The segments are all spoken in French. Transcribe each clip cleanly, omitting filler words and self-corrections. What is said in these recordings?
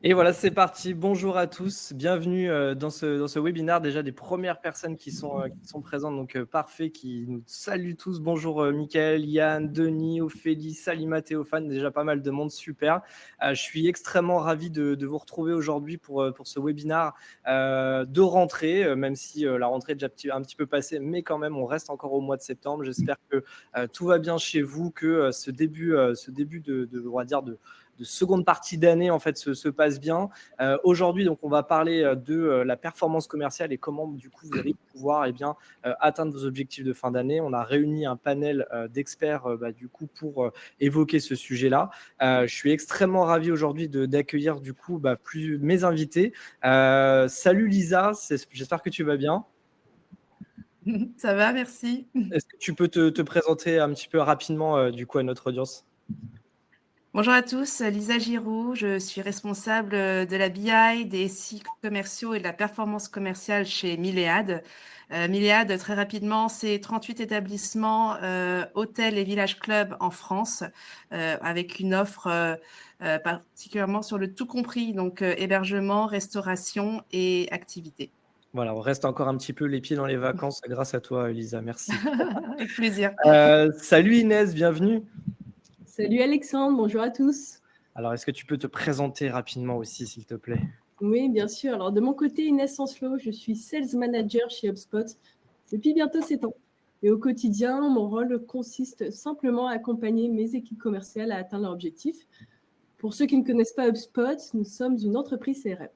Et voilà, c'est parti. Bonjour à tous. Bienvenue dans ce webinaire. Déjà, des premières personnes qui sont présentes. Donc, parfait, qui nous saluent tous. Bonjour, Mickaël, Yann, Denis, Ophélie, Salima, Théophane. Déjà pas mal de monde. Super. Je suis extrêmement ravi de vous retrouver aujourd'hui pour ce webinaire de rentrée, même si la rentrée est déjà un petit peu passée, mais quand même, on reste encore au mois de septembre. J'espère que tout va bien chez vous, que ce début on va dire, de seconde partie d'année en fait se passe bien. Aujourd'hui, donc, on va parler de la performance commerciale et comment du coup vous allez pouvoir atteindre vos objectifs de fin d'année. On a réuni un panel d'experts du coup pour évoquer ce sujet-là. Je suis extrêmement ravi aujourd'hui d'accueillir du coup mes invités. Salut Lisa, j'espère que tu vas bien. Ça va, merci. Est-ce que tu peux te présenter un petit peu rapidement du coup à notre audience? Bonjour à tous, Lisa Giroux, je suis responsable de la BI, des sites commerciaux et de la performance commerciale chez Milléade. Milléade, très rapidement, c'est 38 établissements, hôtels et villages clubs en France, avec une offre particulièrement sur le tout compris, donc hébergement, restauration et activités. Voilà, on reste encore un petit peu les pieds dans les vacances grâce à toi, Lisa. Merci. Avec plaisir. Salut Inès, bienvenue. Salut Alexandre, bonjour à tous. Alors, est-ce que tu peux te présenter rapidement aussi, s'il te plaît? Oui, bien sûr. Alors, de mon côté, Inès Sancelot, je suis Sales Manager chez HubSpot depuis bientôt 7 ans. Et au quotidien, mon rôle consiste simplement à accompagner mes équipes commerciales à atteindre leurs objectifs. Pour ceux qui ne connaissent pas HubSpot, nous sommes une entreprise CRM.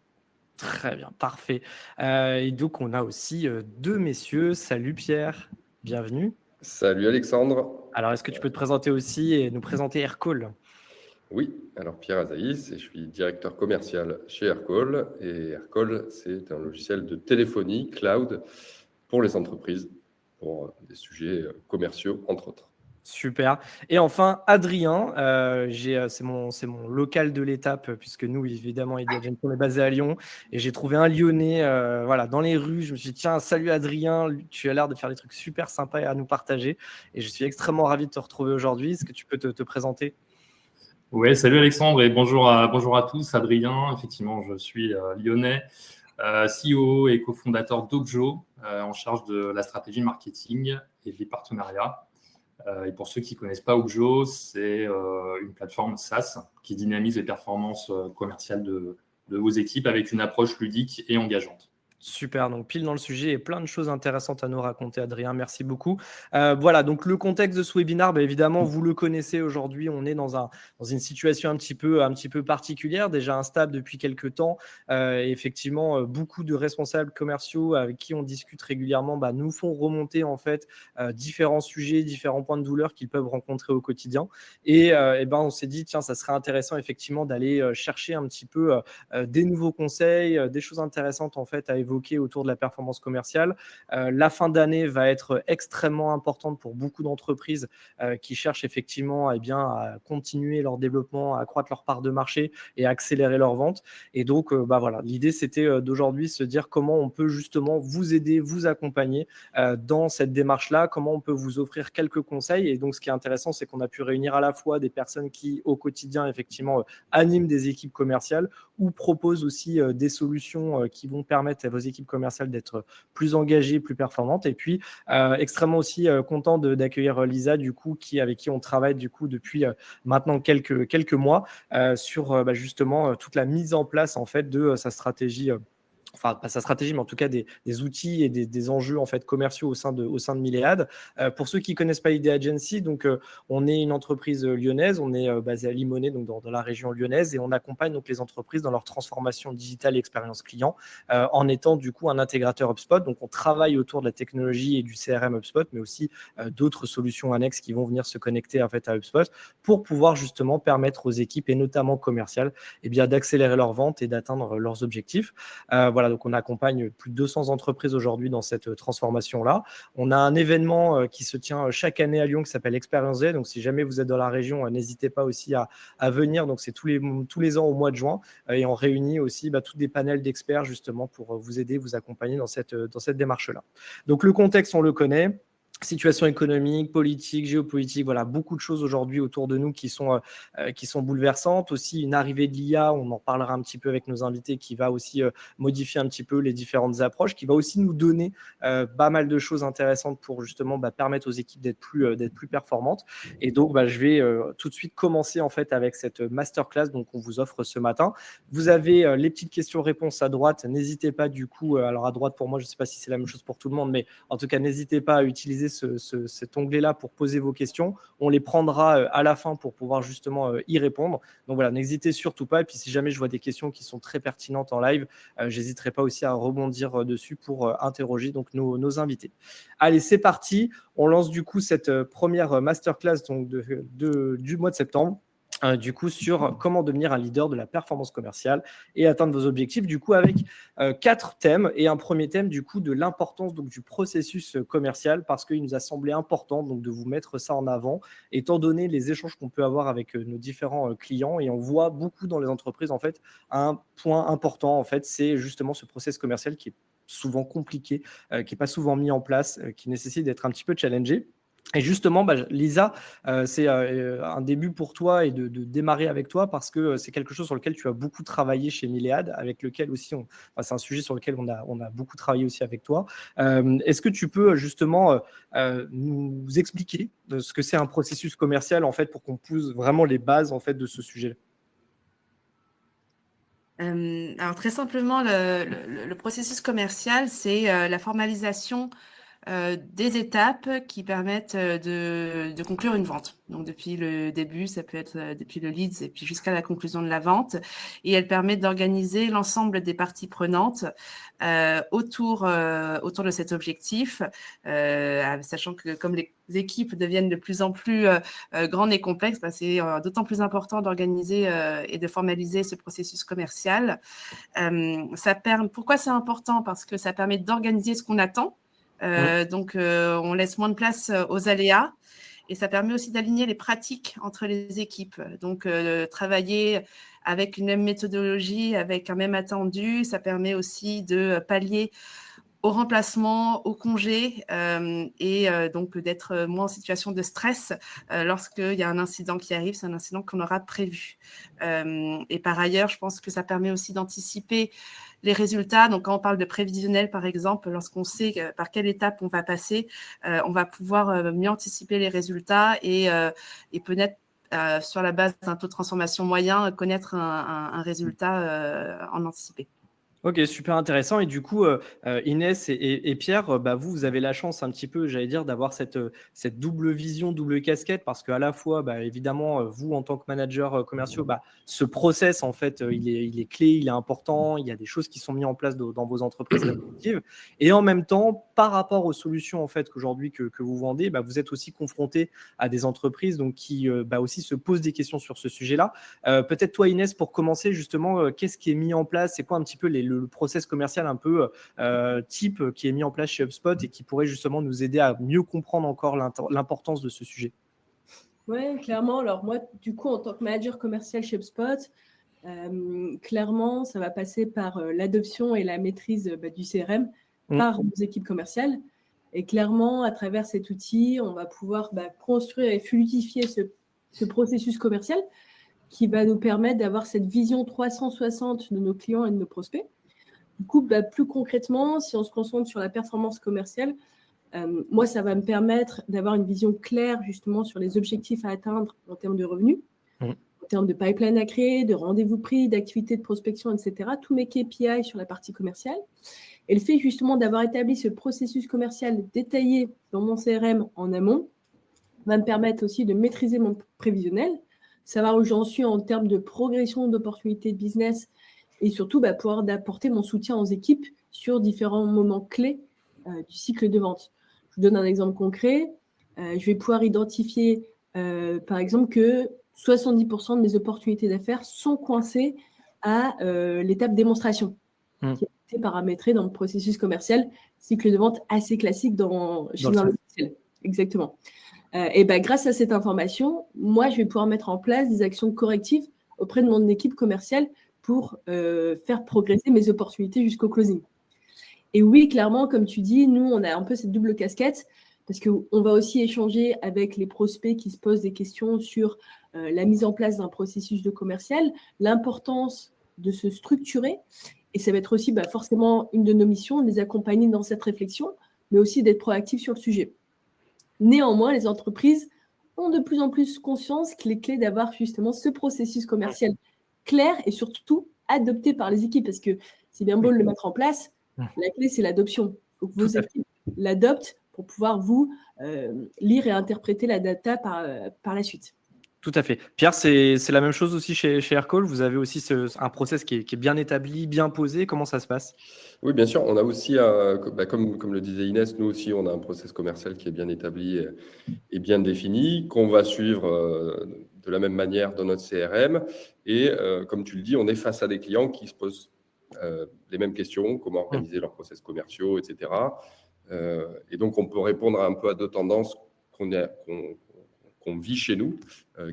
Très bien, parfait. Et donc, on a aussi deux messieurs. Salut Pierre, bienvenue. Salut Alexandre. Alors, est-ce que tu peux te présenter aussi et nous présenter Aircall? Oui, alors Pierre Azaïs et je suis directeur commercial chez Aircall. Et Aircall, c'est un logiciel de téléphonie cloud pour les entreprises, pour des sujets commerciaux, entre autres. Super. Et enfin, Adrien, c'est mon local de l'étape, puisque nous, évidemment, Idea Agency, on est basé à Lyon. Et j'ai trouvé un Lyonnais dans les rues. Je me suis dit, tiens, salut Adrien, tu as l'air de faire des trucs super sympas à nous partager. Et je suis extrêmement ravi de te retrouver aujourd'hui. Est-ce que tu peux te présenter? Oui, salut Alexandre et bonjour à tous. Adrien, effectivement, je suis lyonnais, CEO et cofondateur d'Objo, en charge de la stratégie marketing et des partenariats. Et pour ceux qui ne connaissent pas Objo, c'est une plateforme SaaS qui dynamise les performances commerciales de vos équipes avec une approche ludique et engageante. Super, donc pile dans le sujet et plein de choses intéressantes à nous raconter, Adrien. Merci beaucoup. Voilà, donc le contexte de ce webinaire, évidemment, vous le connaissez aujourd'hui. On est dans une situation un petit peu particulière, déjà instable depuis quelques temps. Et effectivement, beaucoup de responsables commerciaux avec qui on discute régulièrement nous font remonter en fait différents sujets, différents points de douleur qu'ils peuvent rencontrer au quotidien. Et on s'est dit, tiens, ça serait intéressant effectivement d'aller chercher un petit peu des nouveaux conseils, des choses intéressantes en fait à évoquer autour de la performance commerciale. La fin d'année va être extrêmement importante pour beaucoup d'entreprises qui cherchent effectivement à continuer leur développement, à accroître leur part de marché et à accélérer leurs ventes. Et donc, voilà, l'idée, c'était d'aujourd'hui se dire comment on peut justement vous aider, vous accompagner dans cette démarche-là, comment on peut vous offrir quelques conseils. Et donc, ce qui est intéressant, c'est qu'on a pu réunir à la fois des personnes qui, au quotidien, effectivement, animent des équipes commerciales ou proposent aussi des solutions qui vont permettre à vos équipes commerciales d'être plus engagées, plus performantes. Et puis, extrêmement aussi content d'accueillir Lisa, du coup, avec qui on travaille du coup depuis maintenant quelques mois sur justement toute la mise en place en fait de sa stratégie. Enfin, pas sa stratégie, mais en tout cas des outils et des enjeux en fait commerciaux au sein de Milléade. Pour ceux qui ne connaissent pas Idea Agency, donc on est une entreprise lyonnaise, on est basé à Limonest, donc dans la région lyonnaise, et on accompagne donc les entreprises dans leur transformation digitale et expérience client en étant du coup un intégrateur HubSpot. Donc on travaille autour de la technologie et du CRM HubSpot, mais aussi d'autres solutions annexes qui vont venir se connecter en fait à HubSpot pour pouvoir justement permettre aux équipes et notamment commerciales d'accélérer leurs ventes et d'atteindre leurs objectifs. Voilà, donc on accompagne plus de 200 entreprises aujourd'hui dans cette transformation-là. On a un événement qui se tient chaque année à Lyon qui s'appelle Expérience Z. Donc, si jamais vous êtes dans la région, n'hésitez pas aussi à venir. Donc, c'est tous les ans au mois de juin. Et on réunit aussi tous des panels d'experts justement pour vous aider, vous accompagner dans cette démarche-là. Donc, le contexte, on le connaît. situation économique, politique, géopolitique, voilà, beaucoup de choses aujourd'hui autour de nous qui sont bouleversantes. Aussi, une arrivée de l'IA, on en parlera un petit peu avec nos invités, qui va aussi modifier un petit peu les différentes approches, qui va aussi nous donner pas mal de choses intéressantes pour justement permettre aux équipes d'être plus performantes. Et donc, je vais tout de suite commencer en fait avec cette masterclass donc, qu'on vous offre ce matin. Vous avez les petites questions-réponses à droite. N'hésitez pas du coup, alors à droite pour moi, je ne sais pas si c'est la même chose pour tout le monde, mais en tout cas, n'hésitez pas à utiliser cet onglet-là pour poser vos questions. On les prendra à la fin pour pouvoir justement y répondre. Donc voilà, n'hésitez surtout pas. Et puis si jamais je vois des questions qui sont très pertinentes en live, j'hésiterai pas aussi à rebondir dessus pour interroger donc nos invités. Allez, c'est parti. On lance du coup cette première masterclass donc, du mois de septembre. Du coup, sur comment devenir un leader de la performance commerciale et atteindre vos objectifs, du coup, avec 4 thèmes. Et un premier thème, du coup, de l'importance donc, du processus commercial, parce qu'il nous a semblé important donc, de vous mettre ça en avant, étant donné les échanges qu'on peut avoir avec nos différents clients. Et on voit beaucoup dans les entreprises, en fait, un point important, en fait, c'est justement ce processus commercial qui est souvent compliqué, qui n'est pas souvent mis en place, qui nécessite d'être un petit peu challengé. Et justement, Lisa, c'est un début pour toi et de démarrer avec toi parce que c'est quelque chose sur lequel tu as beaucoup travaillé chez Milléad, avec lequel aussi, c'est un sujet sur lequel on a beaucoup travaillé aussi avec toi. Est-ce que tu peux justement nous expliquer ce que c'est un processus commercial en fait pour qu'on pousse vraiment les bases en fait de ce sujet-là? Alors très simplement, le processus commercial, c'est la formalisation des étapes qui permettent de conclure une vente. Donc depuis le début, ça peut être depuis le leads et puis jusqu'à la conclusion de la vente. Et elle permet d'organiser l'ensemble des parties prenantes autour de cet objectif, sachant que comme les équipes deviennent de plus en plus grandes et complexes, c'est d'autant plus important d'organiser et de formaliser ce processus commercial. Pourquoi c'est important? Parce que ça permet d'organiser ce qu'on attend. Donc, on laisse moins de place aux aléas et ça permet aussi d'aligner les pratiques entre les équipes. Donc, travailler avec une même méthodologie, avec un même attendu, ça permet aussi de pallier au remplacement, au congé et donc d'être moins en situation de stress lorsqu'il y a un incident qui arrive, c'est un incident qu'on aura prévu. Et par ailleurs, je pense que ça permet aussi d'anticiper les résultats. Donc, quand on parle de prévisionnel, par exemple, lorsqu'on sait par quelle étape on va passer, on va pouvoir mieux anticiper les résultats et peut-être, sur la base d'un taux de transformation moyen, connaître un résultat en anticipé. Ok, super intéressant. Et du coup, Inès et Pierre, vous avez la chance un petit peu, j'allais dire, d'avoir cette double vision, double casquette, parce qu'à la fois, évidemment, vous, en tant que manager commerciaux, ce process, en fait, il est clé, il est important, il y a des choses qui sont mises en place dans vos entreprises respectives. Et en même temps, par rapport aux solutions, en fait, qu'aujourd'hui que vous vendez, vous êtes aussi confronté à des entreprises donc, qui aussi se posent des questions sur ce sujet-là. Peut-être toi, Inès, pour commencer, justement, qu'est-ce qui est mis en place? C'est quoi un petit peu le process commercial un peu type qui est mis en place chez HubSpot et qui pourrait justement nous aider à mieux comprendre encore l'importance de ce sujet? Oui, clairement. Alors moi, du coup, en tant que manager commercial chez HubSpot, clairement, ça va passer par l'adoption et la maîtrise du CRM par nos équipes commerciales. Et clairement, à travers cet outil, on va pouvoir construire et fluidifier ce processus commercial qui va nous permettre d'avoir cette vision 360 de nos clients et de nos prospects. Du coup, plus concrètement, si on se concentre sur la performance commerciale, moi, ça va me permettre d'avoir une vision claire justement sur les objectifs à atteindre en termes de revenus, en termes de pipeline à créer, de rendez-vous pris, d'activités de prospection, etc. Tous mes KPI sur la partie commerciale. Et le fait justement d'avoir établi ce processus commercial détaillé dans mon CRM en amont va me permettre aussi de maîtriser mon prévisionnel, savoir où j'en suis en termes de progression d'opportunités de business et surtout pouvoir apporter mon soutien aux équipes sur différents moments clés du cycle de vente. Je vous donne un exemple concret. Je vais pouvoir identifier, par exemple, que 70% de mes opportunités d'affaires sont coincées à l'étape démonstration, qui a été paramétrée dans le processus commercial, cycle de vente assez classique chez un logiciel. Exactement. Et grâce à cette information, moi, je vais pouvoir mettre en place des actions correctives auprès de mon équipe commerciale pour faire progresser mes opportunités jusqu'au closing. Et oui, clairement, comme tu dis, nous, on a un peu cette double casquette parce qu'on va aussi échanger avec les prospects qui se posent des questions sur la mise en place d'un processus de commercial, l'importance de se structurer, et ça va être aussi forcément une de nos missions, de les accompagner dans cette réflexion, mais aussi d'être proactifs sur le sujet. Néanmoins, les entreprises ont de plus en plus conscience qu'il est clé d'avoir justement ce processus commercial clair et surtout adopté par les équipes, parce que c'est bien beau de le mettre en place, la clé c'est l'adoption. Il faut que vos équipes l'adoptent pour pouvoir vous lire et interpréter la data par la suite. Tout à fait. Pierre, c'est la même chose aussi chez Aircall. Vous avez aussi un process qui est bien établi, bien posé. Comment ça se passe? Oui, bien sûr. On a aussi, comme le disait Inès, nous aussi, on a un process commercial qui est bien établi et bien défini, qu'on va suivre de la même manière dans notre CRM. Et comme tu le dis, on est face à des clients qui se posent les mêmes questions, comment organiser leurs process commerciaux, etc. Et donc, on peut répondre un peu à deux tendances qu'on vit chez nous,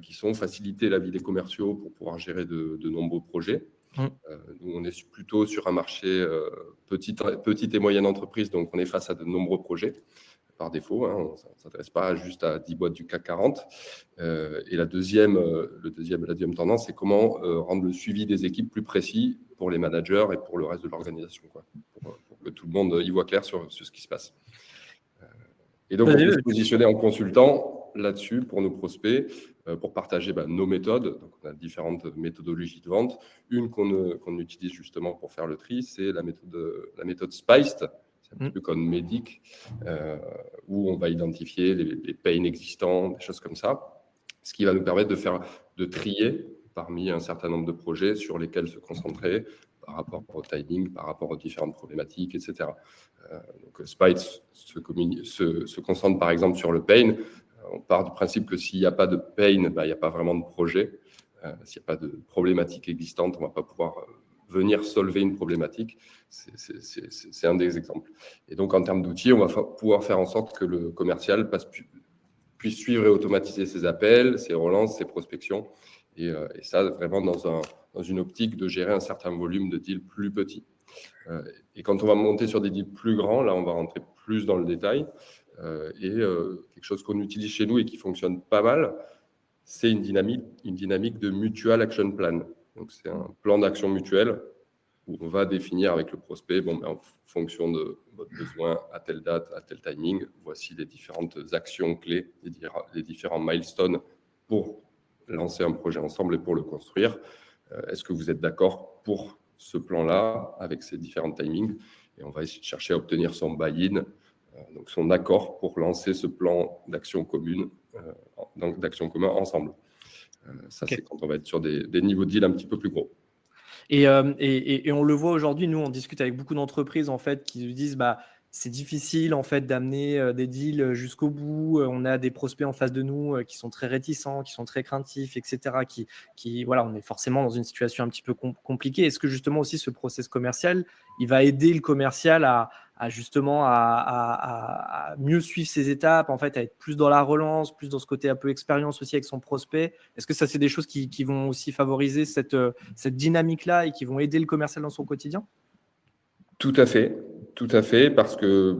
qui sont faciliter la vie des commerciaux pour pouvoir gérer de nombreux projets. Nous, on est plutôt sur un marché petite et moyenne entreprise, donc on est face à de nombreux projets par défaut. On ne s'intéresse pas juste à 10 boîtes du CAC 40. Et la deuxième tendance, c'est comment rendre le suivi des équipes plus précis pour les managers et pour le reste de l'organisation, pour que tout le monde y voit clair sur ce qui se passe. Et donc, on peut se positionner en consultant là-dessus pour nos prospects, pour partager nos méthodes. Donc, on a différentes méthodologies de vente. Une qu'on utilise justement pour faire le tri, c'est la méthode SPICED. C'est un petit peu comme Medic, où on va identifier les pains existants, des choses comme ça, ce qui va nous permettre de trier parmi un certain nombre de projets sur lesquels se concentrer par rapport au timing, par rapport aux différentes problématiques, etc. Donc, Spice se concentre par exemple sur le pain. On part du principe que s'il n'y a pas de pain, il n'y a pas vraiment de projet. S'il n'y a pas de problématique existante, on ne va pas pouvoir venir solver une problématique. C'est un des exemples. Et donc, en termes d'outils, on va pouvoir faire en sorte que le commercial puisse suivre et automatiser ses appels, ses relances, ses prospections. Et ça, vraiment dans une optique de gérer un certain volume de deals plus petits. Et quand on va monter sur des deals plus grands, là, on va rentrer plus dans le détail. Quelque chose qu'on utilise chez nous et qui fonctionne pas mal, c'est une dynamique de mutual action plan. Donc, c'est un plan d'action mutuelle où on va définir avec le prospect, en fonction de votre besoin, à telle date, à tel timing, voici les différentes actions clés, les différents milestones pour lancer un projet ensemble et pour le construire. Est-ce que vous êtes d'accord pour ce plan-là avec ces différents timings? Et on va chercher à obtenir son buy-in, donc son accord pour lancer ce plan d'action commune, d'action commun ensemble. Ça, c'est quand on va être sur des niveaux de deal un petit peu plus gros. Et on le voit aujourd'hui, nous, on discute avec beaucoup d'entreprises en fait, qui nous disent c'est difficile en fait d'amener des deals jusqu'au bout. On a des prospects en face de nous qui sont très réticents, qui sont très craintifs, etc. Voilà, on est forcément dans une situation un petit peu compliquée. Est-ce que justement aussi ce process commercial, il va aider le commercial à mieux suivre ses étapes, en fait, à être plus dans la relance, plus dans ce côté un peu expérience aussi avec son prospect? Est-ce que ça, c'est des choses qui vont aussi favoriser cette dynamique-là et qui vont aider le commercial dans son quotidien? Tout à fait, parce que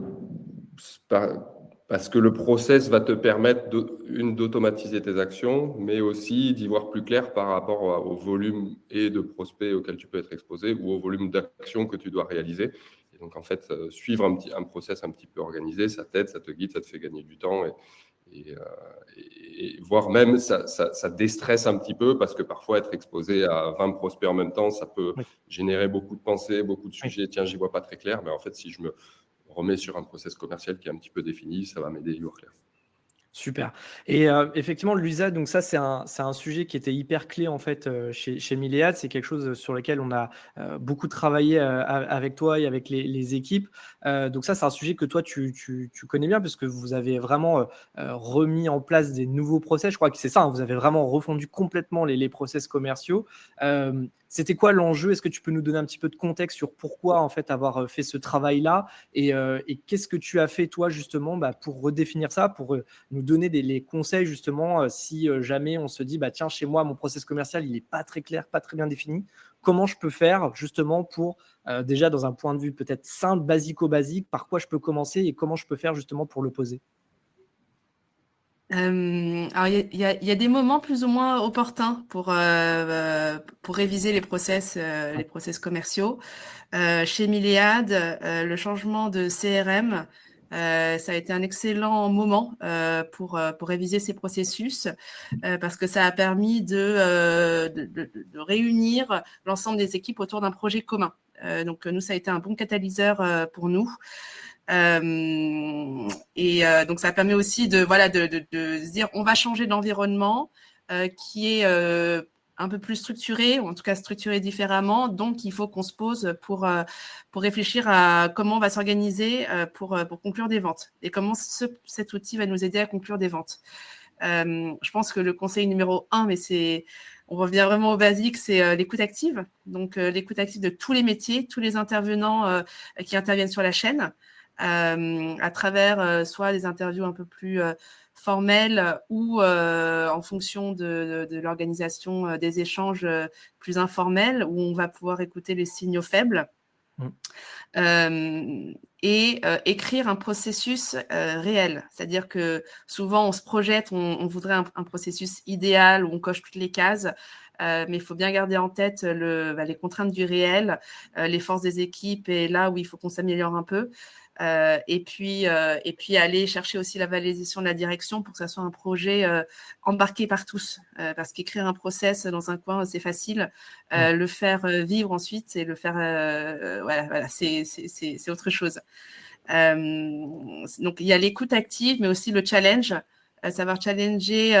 le process va te permettre d'automatiser tes actions, mais aussi d'y voir plus clair par rapport au volume et de prospects auxquels tu peux être exposé ou au volume d'actions que tu dois réaliser. Et donc, en fait, suivre un process un petit peu organisé, ça t'aide, ça te guide, ça te fait gagner du temps et voire même ça déstresse un petit peu parce que parfois être exposé à 20 prospects en même temps, ça peut générer beaucoup de pensées, beaucoup de sujets. Tiens, j'y vois pas très clair, mais en fait, si je me remets sur un process commercial qui est un petit peu défini, ça va m'aider à y voir clair. Super. Et effectivement, Luisa, donc ça, c'est un sujet qui était hyper clé en fait chez Milléad. C'est quelque chose sur lequel on a beaucoup travaillé avec toi et avec les équipes. Donc ça, c'est un sujet que toi, tu connais bien puisque vous avez vraiment remis en place des nouveaux process. Je crois que c'est ça, hein, vous avez vraiment refondu complètement les process commerciaux. C'était quoi l'enjeu? Est-ce que tu peux nous donner un petit peu de contexte sur pourquoi en fait avoir fait ce travail-là et qu'est-ce que tu as fait toi justement pour redéfinir ça, pour nous donner les conseils justement si jamais on se dit tiens, chez moi mon process commercial il n'est pas très clair, pas très bien défini, comment je peux faire justement pour déjà dans un point de vue peut-être simple, basico-basique, par quoi je peux commencer et comment je peux faire justement pour le poser? Alors, il y a des moments plus ou moins opportuns pour réviser les process commerciaux. Chez Milléade, le changement de CRM, ça a été un excellent moment pour réviser ces processus parce que ça a permis de réunir l'ensemble des équipes autour d'un projet commun. Donc, nous, ça a été un bon catalyseur pour nous. Donc, ça permet aussi de se dire on va changer d'environnement qui est un peu plus structuré, ou en tout cas structuré différemment. Donc, il faut qu'on se pose pour réfléchir à comment on va s'organiser pour conclure des ventes et comment cet outil va nous aider à conclure des ventes. Je pense que le conseil numéro 1, on revient vraiment au basique, c'est l'écoute active. Donc, l'écoute active de tous les métiers, tous les intervenants qui interviennent sur la chaîne, à travers soit des interviews un peu plus formelles ou en fonction de l'organisation des échanges plus informels où on va pouvoir écouter les signaux faibles. Et écrire un processus réel. C'est-à-dire que souvent, on se projette, on voudrait un processus idéal où on coche toutes les cases, mais il faut bien garder en tête les contraintes du réel, les forces des équipes et là où il faut qu'on s'améliore un peu. Et puis aller chercher aussi la validation de la direction pour que ça soit un projet embarqué par tous. Parce qu'écrire un process dans un coin, c'est facile. Le faire vivre ensuite et le faire... voilà, c'est autre chose. Donc, il y a l'écoute active, mais aussi le challenge. Savoir challenger...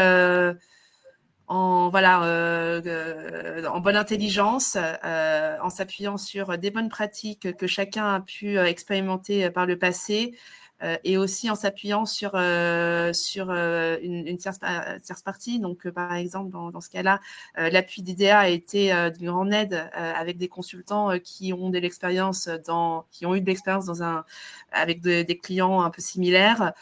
en bonne intelligence, en s'appuyant sur des bonnes pratiques que chacun a pu expérimenter par le passé, et aussi en s'appuyant sur une tierce partie. Donc, par exemple, dans ce cas-là, l'appui d'IDEA a été d'une grande aide avec des consultants qui ont eu de l'expérience avec des clients un peu similaires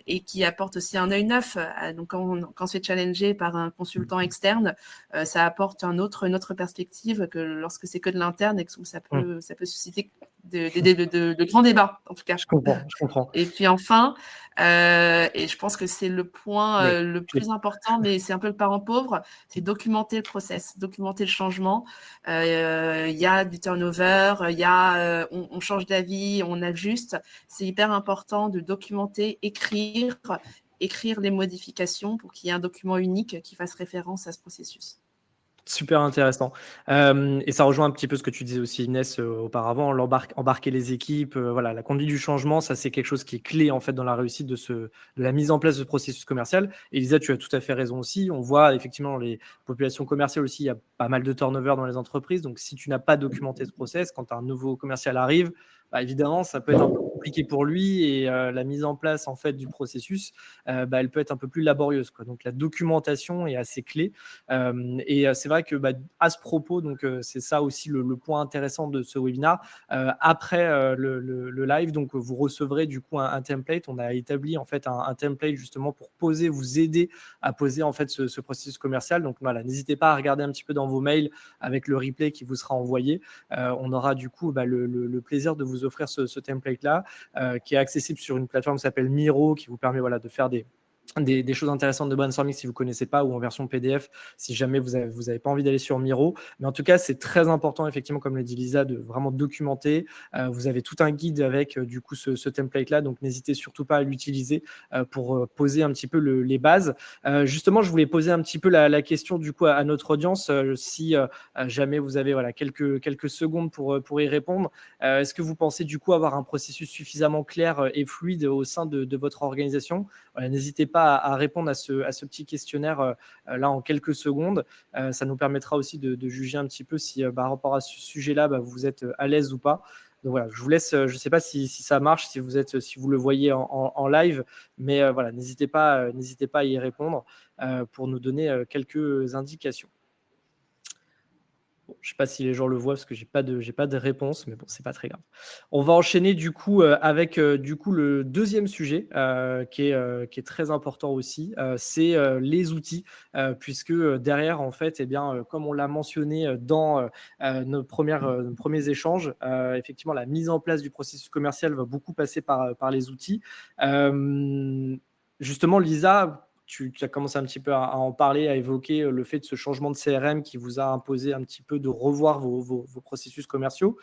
et qui apportent aussi un œil neuf. Donc, quand c'est challengé par un consultant externe, ça apporte une autre perspective que lorsque c'est que de l'interne et que ça peut susciter de grands débats, en tout cas. Je comprends. Et puis enfin, et je pense que c'est le point le plus important, mais c'est un peu le parent pauvre, c'est documenter le process, documenter le changement. Il y a du turnover, on change d'avis, on ajuste. C'est hyper important de documenter, écrire les modifications pour qu'il y ait un document unique qui fasse référence à ce processus. Super intéressant. Et ça rejoint un petit peu ce que tu disais aussi, Inès, auparavant, embarquer les équipes, voilà, la conduite du changement, ça c'est quelque chose qui est clé en fait dans la réussite de la mise en place de ce processus commercial. Et Lisa, tu as tout à fait raison aussi. On voit effectivement dans les populations commerciales aussi, il y a pas mal de turnover dans les entreprises. Donc si tu n'as pas documenté ce process, quand un nouveau commercial arrive, bah, évidemment, ça peut être un peu compliqué pour lui et la mise en place en fait du processus, elle peut être un peu plus laborieuse, quoi. Donc la documentation est assez clé. Et c'est vrai que à ce propos, donc c'est ça aussi le point intéressant de ce webinaire. Après le live, donc vous recevrez du coup un template. On a établi en fait un template justement pour vous aider à poser en fait ce processus commercial. Donc voilà, n'hésitez pas à regarder un petit peu dans vos mails avec le replay qui vous sera envoyé. On aura du coup le plaisir de vous offrir ce template là qui est accessible sur une plateforme qui s'appelle Miro, qui vous permet de faire des choses intéressantes de brainstorming si vous ne connaissez pas, ou en version PDF si jamais vous avez pas envie d'aller sur Miro. Mais en tout cas, c'est très important, effectivement, comme l'a dit Lisa, de vraiment documenter. Vous avez tout un guide avec du coup ce template-là, donc n'hésitez surtout pas à l'utiliser pour poser un petit peu les bases. Justement, je voulais poser un petit peu la question du coup à notre audience, si jamais vous avez quelques secondes pour y répondre. Est-ce que vous pensez du coup avoir un processus suffisamment clair et fluide au sein de votre organisation? N'hésitez pas à répondre à ce petit questionnaire là en quelques secondes. Ça nous permettra aussi de juger un petit peu si par rapport à ce sujet-là, vous êtes à l'aise ou pas. Donc voilà, je vous laisse, je ne sais pas si ça marche, si vous le voyez en live, mais voilà, n'hésitez pas à y répondre pour nous donner quelques indications. Bon, je ne sais pas si les gens le voient parce que j'ai pas de réponse, mais bon, c'est pas très grave. On va enchaîner du coup avec du coup le deuxième sujet qui est très important aussi, c'est les outils, puisque derrière en fait, comme on l'a mentionné dans nos premiers échanges, effectivement la mise en place du processus commercial va beaucoup passer par les outils. justement, Lisa, tu as commencé un petit peu à en parler, à évoquer le fait de ce changement de CRM qui vous a imposé un petit peu de revoir vos processus commerciaux.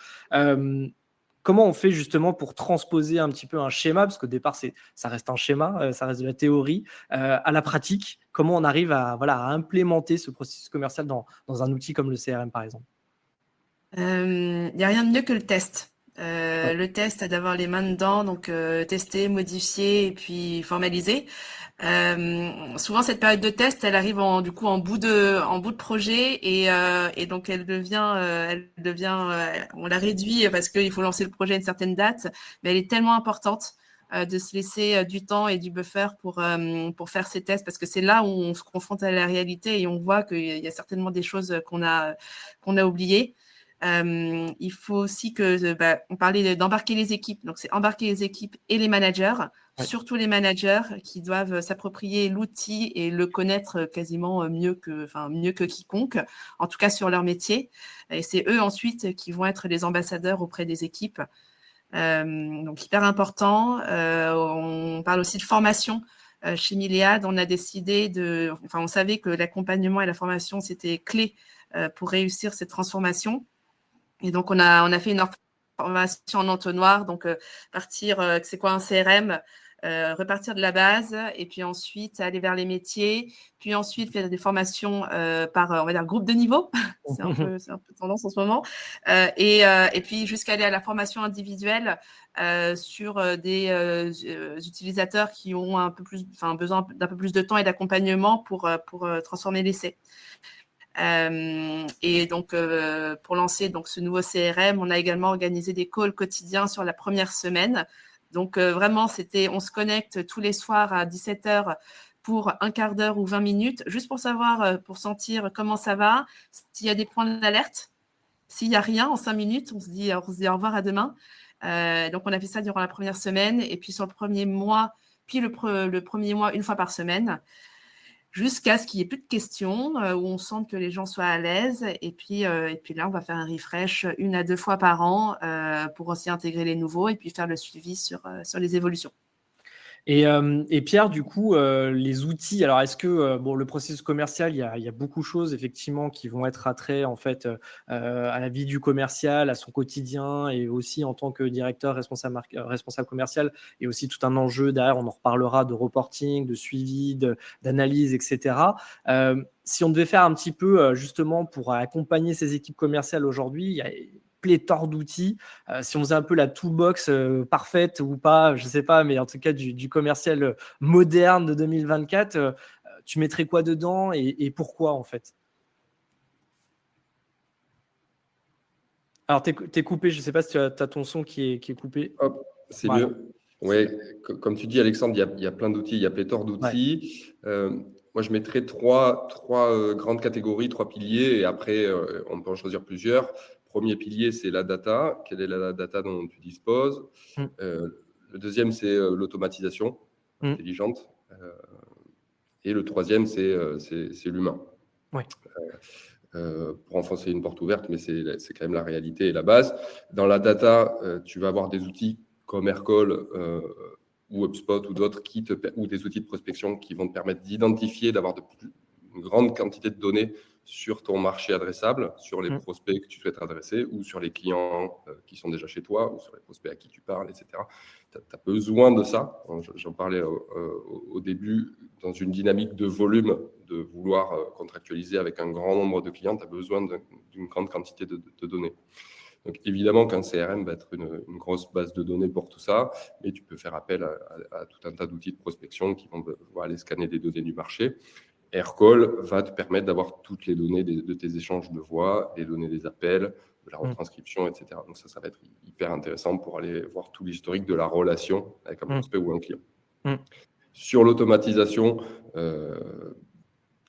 Comment on fait justement pour transposer un petit peu un schéma, parce qu'au départ, ça reste un schéma, ça reste de la théorie, à la pratique? Comment on arrive à implémenter ce processus commercial dans un outil comme le CRM, par exemple? Il n'y a rien de mieux que le test. Ouais. Le test, d'avoir les mains dedans, donc tester, modifier et puis formaliser. Souvent, cette période de test, elle arrive du coup en bout de projet et donc elle devient, on la réduit parce qu'il faut lancer le projet à une certaine date, mais elle est tellement importante de se laisser du temps et du buffer pour faire ces tests, parce que c'est là où on se confronte à la réalité et on voit qu'il y a certainement des choses qu'on a oubliées. Il faut aussi on parlait d'embarquer les équipes, donc c'est embarquer les équipes et les managers, surtout les managers qui doivent s'approprier l'outil et le connaître quasiment mieux que quiconque, en tout cas sur leur métier. Et c'est eux ensuite qui vont être les ambassadeurs auprès des équipes. Donc hyper important. On parle aussi de formation. Chez Milléad, on a décidé on savait que l'accompagnement et la formation, c'était clé pour réussir cette transformation. Et donc, on a fait une formation en entonnoir, donc partir, c'est quoi un CRM, repartir de la base, et puis ensuite aller vers les métiers, puis ensuite faire des formations par, on va dire, groupe de niveau, c'est un peu tendance en ce moment, et puis jusqu'à aller à la formation individuelle sur des utilisateurs qui ont besoin d'un peu plus de temps et d'accompagnement pour transformer l'essai. Et donc, pour lancer ce nouveau CRM, on a également organisé des calls quotidiens sur la première semaine. Donc, vraiment, on se connecte tous les soirs à 17h pour un quart d'heure ou 20 minutes, juste pour savoir, pour sentir comment ça va, s'il y a des points d'alerte. S'il n'y a rien, en 5 minutes, on se dit au revoir, à demain. Donc, on a fait ça durant la première semaine. Et puis, sur le premier mois, puis le premier mois, une fois par semaine, jusqu'à ce qu'il n'y ait plus de questions, où on sente que les gens soient à l'aise. Et puis là, on va faire un refresh 1 à 2 fois par an pour aussi intégrer les nouveaux et puis faire le suivi sur les évolutions. Et Pierre, du coup, les outils, alors est-ce que le processus commercial, il y a beaucoup de choses effectivement qui vont être attrait en fait à la vie du commercial, à son quotidien, et aussi en tant que directeur responsable commercial, et aussi tout un enjeu derrière, on en reparlera, de reporting, de suivi, d'analyse, etc. Si on devait faire un petit peu justement pour accompagner ces équipes commerciales aujourd'hui, il y a pléthore d'outils. Si on faisait un peu la toolbox parfaite ou pas, je ne sais pas, mais en tout cas du commercial moderne de 2024, tu mettrais quoi dedans et pourquoi en fait? Alors, t'es coupé, je ne sais pas si tu as ton son qui est coupé. Hop, c'est Voilà. mieux. Oui, comme tu dis, Alexandre, il y a plein d'outils, il y a pléthore d'outils. Moi, je mettrais trois grandes catégories, 3 piliers, et après, on peut en choisir plusieurs. Premier pilier, c'est la data. Quelle est la data dont tu disposes? Le deuxième, c'est l'automatisation intelligente. Et le troisième, c'est l'humain. Oui. Pour enfoncer une porte ouverte, mais c'est quand même la réalité et la base. Dans la data, tu vas avoir des outils comme Aircall ou HubSpot ou d'autres ou des outils de prospection qui vont te permettre d'identifier, d'avoir une grande quantité de données sur ton marché adressable, sur les prospects que tu souhaites adresser ou sur les clients qui sont déjà chez toi ou sur les prospects à qui tu parles, etc. Tu as besoin de ça. J'en parlais au début, dans une dynamique de volume, de vouloir contractualiser avec un grand nombre de clients, tu as besoin d'une grande quantité de données. Donc, évidemment qu'un CRM va être une grosse base de données pour tout ça, mais tu peux faire appel à tout un tas d'outils de prospection qui vont aller scanner des données du marché. Aircall va te permettre d'avoir toutes les données de tes échanges de voix, les données des appels, de la retranscription, etc. Donc ça va être hyper intéressant pour aller voir tout l'historique de la relation avec un prospect ou un client. Sur l'automatisation,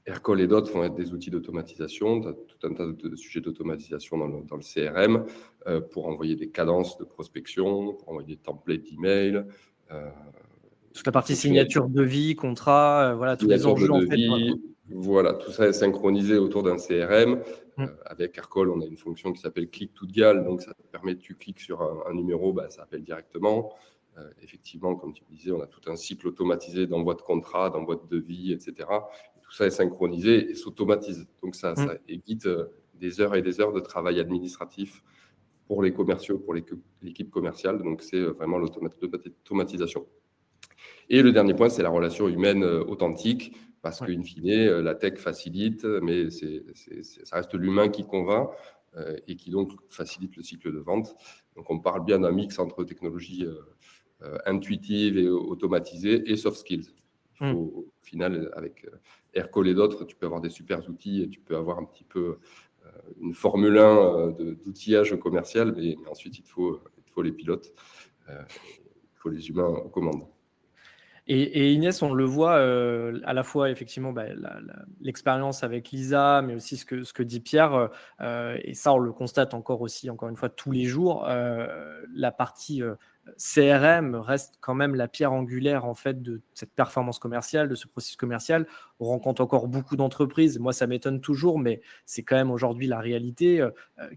Aircall et d'autres vont être des outils d'automatisation. Tu as tout un tas de sujets d'automatisation dans le CRM pour envoyer des cadences de prospection, pour envoyer des templates d'email. Toute la partie signature de devis, contrat, voilà, tous les enjeux en fait. Voilà, tout ça est synchronisé autour d'un CRM. Avec Aircall, on a une fonction qui s'appelle click to dial, donc ça te permet, tu cliques sur un numéro, ça appelle directement. Effectivement, comme tu disais, on a tout un cycle automatisé d'envoi de contrats, d'envoi de devis, etc. Et tout ça est synchronisé et s'automatise. Donc ça évite des heures et des heures de travail administratif pour les commerciaux, pour l'équipe commerciale. Donc c'est vraiment l'automatisation. Et le dernier point, c'est la relation humaine authentique, parce qu'in fine, la tech facilite, mais ça reste l'humain qui convainc et qui donc facilite le cycle de vente. Donc on parle bien d'un mix entre technologie intuitive et automatisée et soft skills. Il faut, au final, avec Aircall et d'autres, tu peux avoir des super outils et tu peux avoir un petit peu une Formule 1 d'outillage commercial, mais ensuite il te faut les pilotes, il faut les humains aux commandes. Et Inès, on le voit à la fois effectivement l'expérience avec Lisa, mais aussi ce que dit Pierre, et ça on le constate encore une fois tous les jours, la partie CRM reste quand même la pierre angulaire en fait de cette performance commerciale, de ce processus commercial. On rencontre encore beaucoup d'entreprises, moi ça m'étonne toujours, mais c'est quand même aujourd'hui la réalité,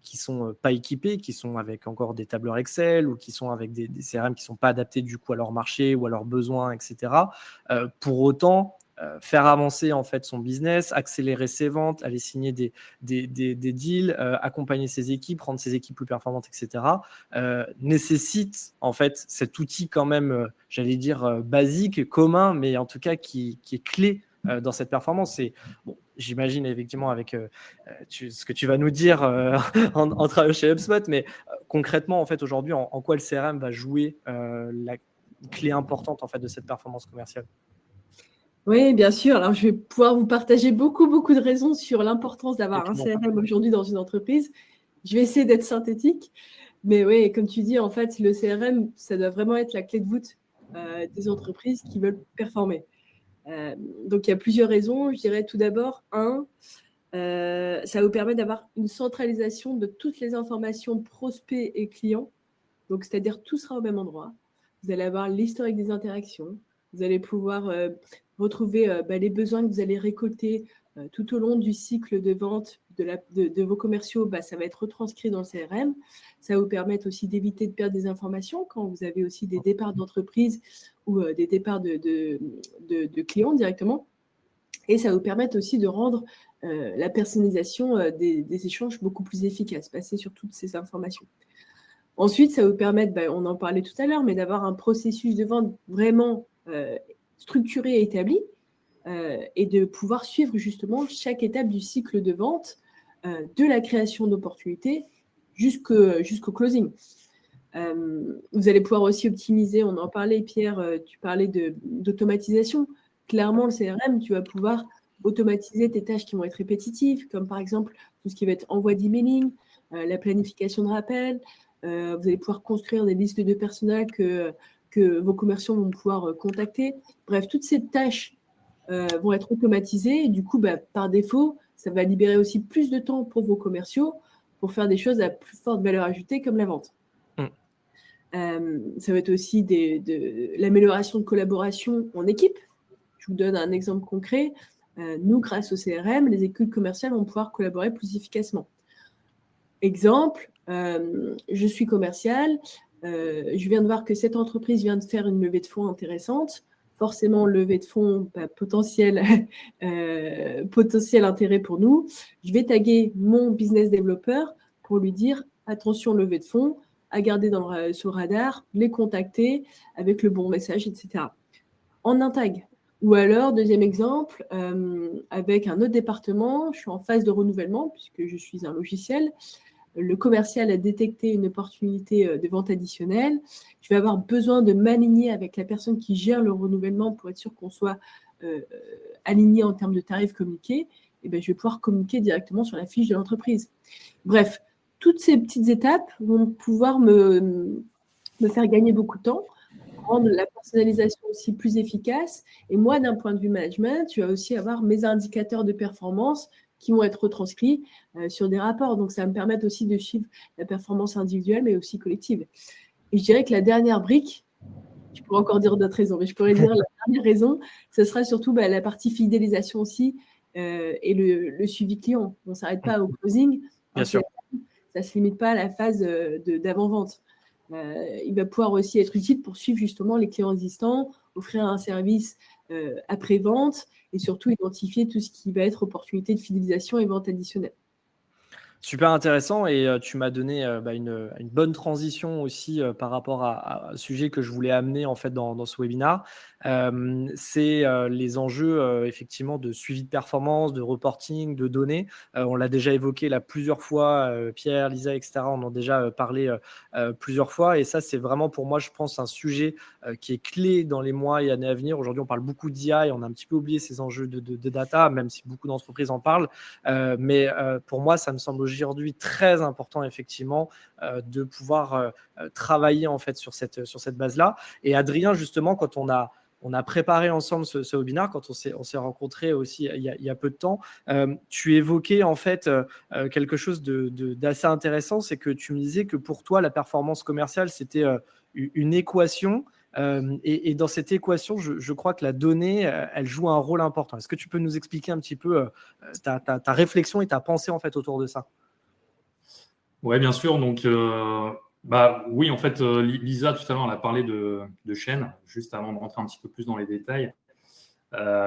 qui sont pas équipées, qui sont avec encore des tableurs Excel ou qui sont avec des CRM qui sont pas adaptés du coup à leur marché ou à leurs besoins, etc. Pour autant, faire avancer en fait son business, accélérer ses ventes, aller signer des deals, accompagner ses équipes, rendre ses équipes plus performantes, etc. Nécessite en fait cet outil quand même, j'allais dire basique, commun, mais en tout cas qui est clé dans cette performance. Et bon, j'imagine effectivement avec ce que tu vas nous dire en travaillant chez HubSpot, mais concrètement en fait aujourd'hui, en quoi le CRM va jouer la clé importante en fait de cette performance commerciale? Oui, bien sûr. Alors, je vais pouvoir vous partager beaucoup de raisons sur l'importance d'avoir un CRM aujourd'hui dans une entreprise. Je vais essayer d'être synthétique. Mais oui, comme tu dis, en fait, le CRM, ça doit vraiment être la clé de voûte des entreprises qui veulent performer. Donc, il y a plusieurs raisons. Je dirais tout d'abord, ça vous permet d'avoir une centralisation de toutes les informations prospects et clients. Donc, c'est-à-dire tout sera au même endroit. Vous allez avoir l'historique des interactions. Vous allez pouvoir retrouver les besoins que vous allez récolter tout au long du cycle de vente de vos commerciaux. Ça va être retranscrit dans le CRM. Ça va vous permettre aussi d'éviter de perdre des informations quand vous avez aussi des départs d'entreprise ou des départs de clients directement. Et ça va vous permettre aussi de rendre la personnalisation des échanges beaucoup plus efficace, basée sur toutes ces informations. Ensuite, ça va vous permettre, on en parlait tout à l'heure, mais d'avoir un processus de vente vraiment structuré et établi et de pouvoir suivre justement chaque étape du cycle de vente, de la création d'opportunités jusqu'au closing. Vous allez pouvoir aussi optimiser, on en parlait Pierre, tu parlais d'automatisation. Clairement, le CRM, tu vas pouvoir automatiser tes tâches qui vont être répétitives, comme par exemple tout ce qui va être envoi d'emailing, la planification de rappel. Vous allez pouvoir construire des listes de personnel que vos commerciaux vont pouvoir contacter. Bref, toutes ces tâches vont être automatisées et du coup, par défaut, ça va libérer aussi plus de temps pour vos commerciaux pour faire des choses à plus forte valeur ajoutée comme la vente. Ça va être aussi l'amélioration de collaboration en équipe. Je vous donne un exemple concret. Nous, grâce au CRM, les équipes commerciales vont pouvoir collaborer plus efficacement. Exemple, je suis commercial, je viens de voir que cette entreprise vient de faire une levée de fonds intéressante. Forcément, levée de fonds, potentiel intérêt pour nous. Je vais taguer mon business developer pour lui dire attention, levée de fonds, à garder sur le radar, les contacter avec le bon message, etc. En un tag. Ou alors, deuxième exemple, avec un autre département, je suis en phase de renouvellement puisque je suis un logiciel. Le commercial a détecté une opportunité de vente additionnelle. Je vais avoir besoin de m'aligner avec la personne qui gère le renouvellement pour être sûr qu'on soit aligné en termes de tarifs communiqués. Et je vais pouvoir communiquer directement sur la fiche de l'entreprise. Bref, toutes ces petites étapes vont pouvoir me faire gagner beaucoup de temps, rendre la personnalisation aussi plus efficace. Et moi, d'un point de vue management, tu vas aussi avoir mes indicateurs de performance qui vont être retranscrits sur des rapports. Donc, ça va me permettre aussi de suivre la performance individuelle, mais aussi collective. Et je dirais que la dernière brique, je pourrais encore dire d'autres raisons, mais je pourrais dire la dernière raison, ce sera surtout la partie fidélisation aussi et le suivi client. On ne s'arrête pas au closing. Bien sûr. Ça ne se limite pas à la phase d'avant-vente. il va pouvoir aussi être utile pour suivre justement les clients existants, offrir un service après-vente et surtout identifier tout ce qui va être opportunité de fidélisation et vente additionnelle. Super intéressant et tu m'as donné une bonne transition aussi par rapport à un sujet que je voulais amener en fait dans ce webinaire. C'est les enjeux effectivement de suivi de performance, de reporting, de données. On l'a déjà évoqué là plusieurs fois, Pierre, Lisa, etc. On en a déjà parlé plusieurs fois et ça c'est vraiment pour moi je pense un sujet qui est clé dans les mois et années à venir. Aujourd'hui on parle beaucoup d'IA et on a un petit peu oublié ces enjeux de data, même si beaucoup d'entreprises en parlent. Mais pour moi, ça me semble aujourd'hui très important, effectivement, de pouvoir travailler en fait sur cette base-là. Et Adrien, justement, quand on a préparé ensemble ce webinaire, quand on s'est rencontrés aussi il y a peu de temps, tu évoquais en fait quelque chose d'assez intéressant, c'est que tu me disais que pour toi, la performance commerciale, c'était une équation. Et dans cette équation, je crois que la donnée, elle joue un rôle important. Est-ce que tu peux nous expliquer un petit peu ta réflexion et ta pensée en fait autour de ça? Oui, bien sûr. Donc, oui, en fait, Lisa, tout à l'heure, elle a parlé de chaînes, juste avant de rentrer un petit peu plus dans les détails.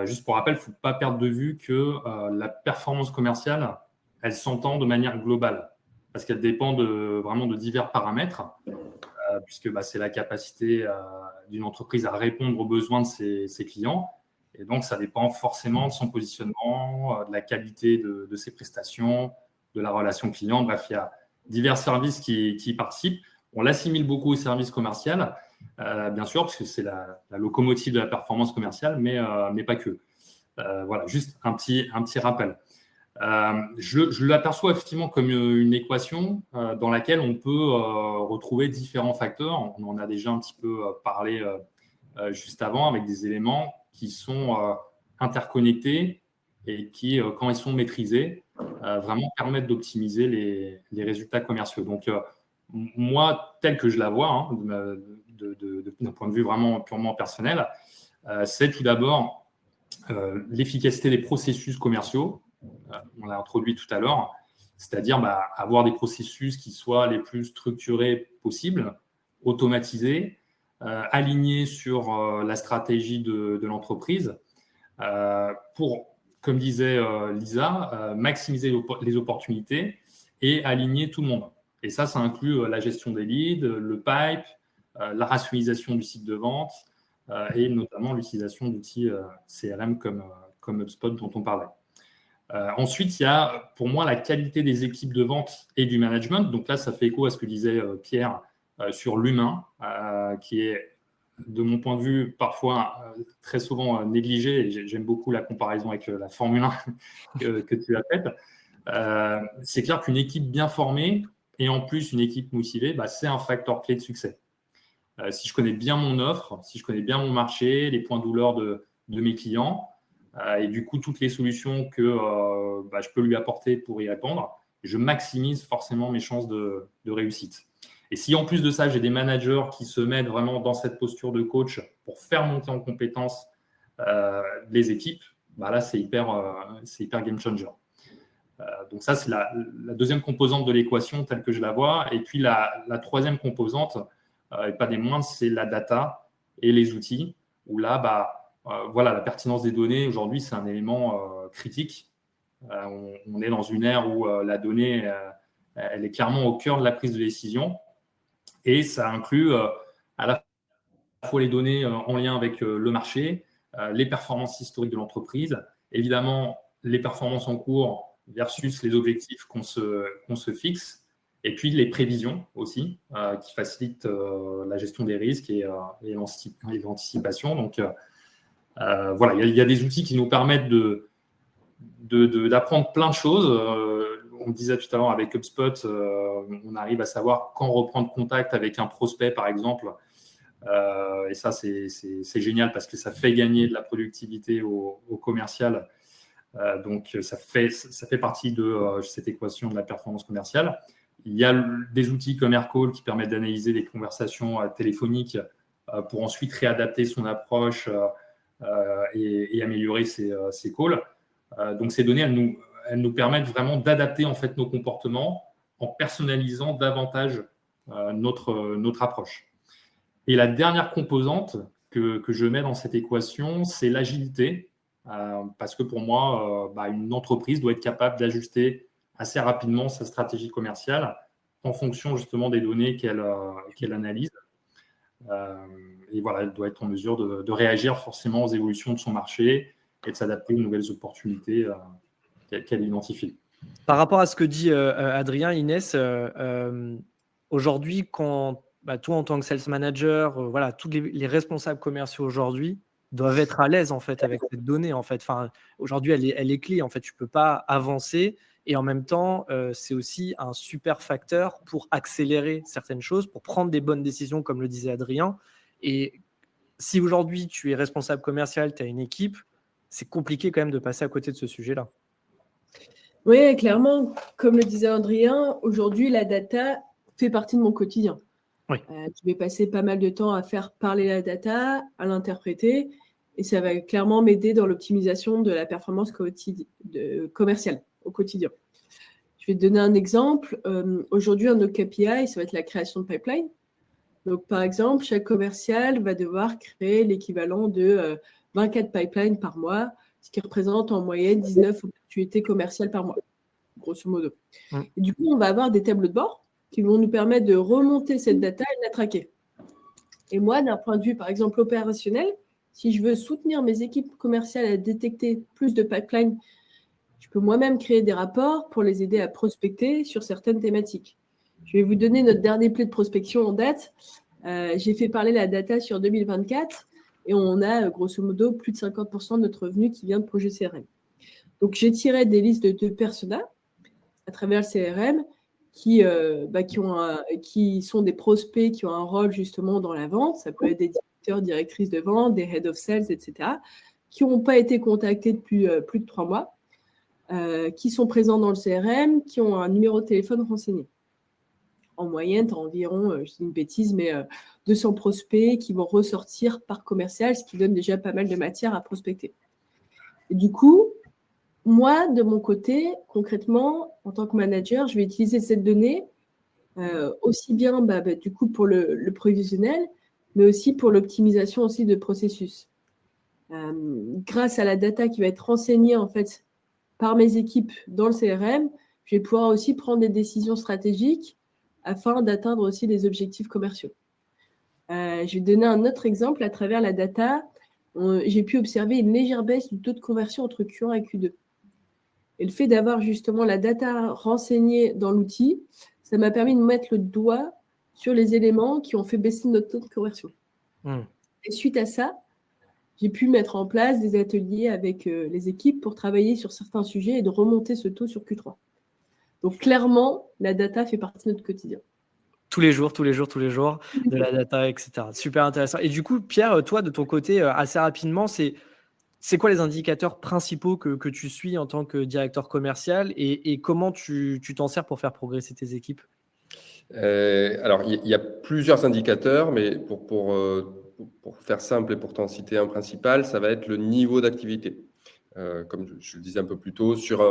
Juste pour rappel, il ne faut pas perdre de vue que la performance commerciale, elle s'entend de manière globale, parce qu'elle dépend vraiment de divers paramètres, puisque c'est la capacité d'une entreprise à répondre aux besoins de ses clients. Et donc, ça dépend forcément de son positionnement, de la qualité de ses prestations, de la relation client. Bref, il y a divers services qui y participent. On l'assimile beaucoup au service commercial, bien sûr, parce que c'est la locomotive de la performance commerciale, mais pas que. Voilà, juste un petit rappel. Je l'aperçois effectivement comme une équation dans laquelle on peut retrouver différents facteurs. On en a déjà un petit peu parlé juste avant, avec des éléments qui sont interconnectés et qui, quand ils sont maîtrisés, vraiment permettent d'optimiser les résultats commerciaux. Donc, moi, tel que je la vois, d'un point de vue vraiment purement personnel, c'est tout d'abord l'efficacité des processus commerciaux. On l'a introduit tout à l'heure, c'est-à-dire avoir des processus qui soient les plus structurés possibles, automatisés, alignés sur la stratégie de l'entreprise pour, comme disait Lisa, maximiser les opportunités et aligner tout le monde. Et ça inclut la gestion des leads, le pipe, la rationalisation du site de vente et notamment l'utilisation d'outils CRM comme HubSpot dont on parlait. Ensuite, il y a pour moi la qualité des équipes de vente et du management. Donc là, ça fait écho à ce que disait Pierre sur l'humain, qui est, de mon point de vue, parfois très souvent négligé. Et j'aime beaucoup la comparaison avec la Formule 1 que tu as faite. C'est clair qu'une équipe bien formée et en plus une équipe motivée, c'est un facteur clé de succès. Si je connais bien mon offre, si je connais bien mon marché, les points douleurs de mes clients, et du coup, toutes les solutions que je peux lui apporter pour y répondre, je maximise forcément mes chances de réussite. Et si en plus de ça, j'ai des managers qui se mettent vraiment dans cette posture de coach pour faire monter en compétence les équipes, là, c'est hyper game changer. Donc ça, c'est la deuxième composante de l'équation telle que je la vois. Et puis la troisième composante, et pas des moindres, c'est la data et les outils, où là, la pertinence des données, aujourd'hui, c'est un élément critique. On est dans une ère où la donnée, elle est clairement au cœur de la prise de décision. Et ça inclut à la fois les données en lien avec le marché, les performances historiques de l'entreprise, évidemment les performances en cours versus les objectifs qu'on se fixe, et puis les prévisions aussi, qui facilitent la gestion des risques et l'anticipation. Donc, il y a des outils qui nous permettent d'apprendre plein de choses. On disait tout à l'heure avec HubSpot, on arrive à savoir quand reprendre contact avec un prospect, par exemple. Et ça, c'est génial parce que ça fait gagner de la productivité au commercial. Donc, ça fait partie de cette équation de la performance commerciale. Il y a des outils comme Aircall qui permettent d'analyser les conversations téléphoniques pour ensuite réadapter son approche et améliorer ses calls. Donc, ces données, elles nous permettent vraiment d'adapter en fait nos comportements en personnalisant davantage notre approche. Et la dernière composante que je mets dans cette équation, c'est l'agilité, parce que pour moi, une entreprise doit être capable d'ajuster assez rapidement sa stratégie commerciale en fonction justement des données qu'elle analyse. Et voilà, elle doit être en mesure de réagir forcément aux évolutions de son marché et de s'adapter aux nouvelles opportunités qu'elle identifie. Par rapport à ce que dit Adrien, Inès, aujourd'hui, quand toi en tant que sales manager, voilà, tous les responsables commerciaux aujourd'hui doivent être à l'aise en fait avec cette donnée. En fait, enfin, aujourd'hui, elle est clé. En fait, tu peux pas avancer et en même temps, c'est aussi un super facteur pour accélérer certaines choses, pour prendre des bonnes décisions, comme le disait Adrien. Et si aujourd'hui tu es responsable commercial, tu as une équipe, c'est compliqué quand même de passer à côté de ce sujet-là. Oui, clairement, comme le disait Adrien, aujourd'hui, la data fait partie de mon quotidien. Oui. Je vais passer pas mal de temps à faire parler la data, à l'interpréter, et ça va clairement m'aider dans l'optimisation de la performance commerciale au quotidien. Je vais te donner un exemple. Aujourd'hui, un de nos KPI, ça va être la création de pipeline. Donc, par exemple, chaque commercial va devoir créer l'équivalent de 24 pipelines par mois, ce qui représente en moyenne 19 opportunités commerciales par mois, grosso modo. Et du coup, on va avoir des tableaux de bord qui vont nous permettre de remonter cette data et de la traquer. Et moi, d'un point de vue, par exemple, opérationnel, si je veux soutenir mes équipes commerciales à détecter plus de pipelines, je peux moi-même créer des rapports pour les aider à prospecter sur certaines thématiques. Je vais vous donner notre dernier play de prospection en date. J'ai fait parler la data sur 2024 et on a grosso modo plus de 50% de notre revenu qui vient de projets CRM. Donc, j'ai tiré des listes de personas à travers le CRM qui sont des prospects qui ont un rôle justement dans la vente. Ça peut être des directeurs, directrices de vente, des head of sales, etc., qui n'ont pas été contactés depuis plus de 3 mois, qui sont présents dans le CRM, qui ont un numéro de téléphone renseigné. En moyenne, tu as environ, je dis une bêtise, mais 200 prospects qui vont ressortir par commercial, ce qui donne déjà pas mal de matière à prospecter. Et du coup, moi, de mon côté, concrètement, en tant que manager, je vais utiliser cette donnée aussi bien du coup pour le prévisionnel, mais aussi pour l'optimisation aussi de processus. Grâce à la data qui va être renseignée en fait par mes équipes dans le CRM, je vais pouvoir aussi prendre des décisions stratégiques afin d'atteindre aussi les objectifs commerciaux. Je vais donner un autre exemple à travers la data. J'ai pu observer une légère baisse du taux de conversion entre Q1 et Q2. Et le fait d'avoir justement la data renseignée dans l'outil, ça m'a permis de mettre le doigt sur les éléments qui ont fait baisser notre taux de conversion. Et suite à ça, j'ai pu mettre en place des ateliers avec les équipes pour travailler sur certains sujets et de remonter ce taux sur Q3. Donc, clairement, la data fait partie de notre quotidien. Tous les jours, de la data, etc. Super intéressant. Et du coup, Pierre, toi, de ton côté, assez rapidement, c'est quoi les indicateurs principaux que tu suis en tant que directeur commercial et comment tu t'en sers pour faire progresser tes équipes? Alors, il y a plusieurs indicateurs, mais pour faire simple et pour t'en citer un principal, ça va être le niveau d'activité. Comme je le disais un peu plus tôt, sur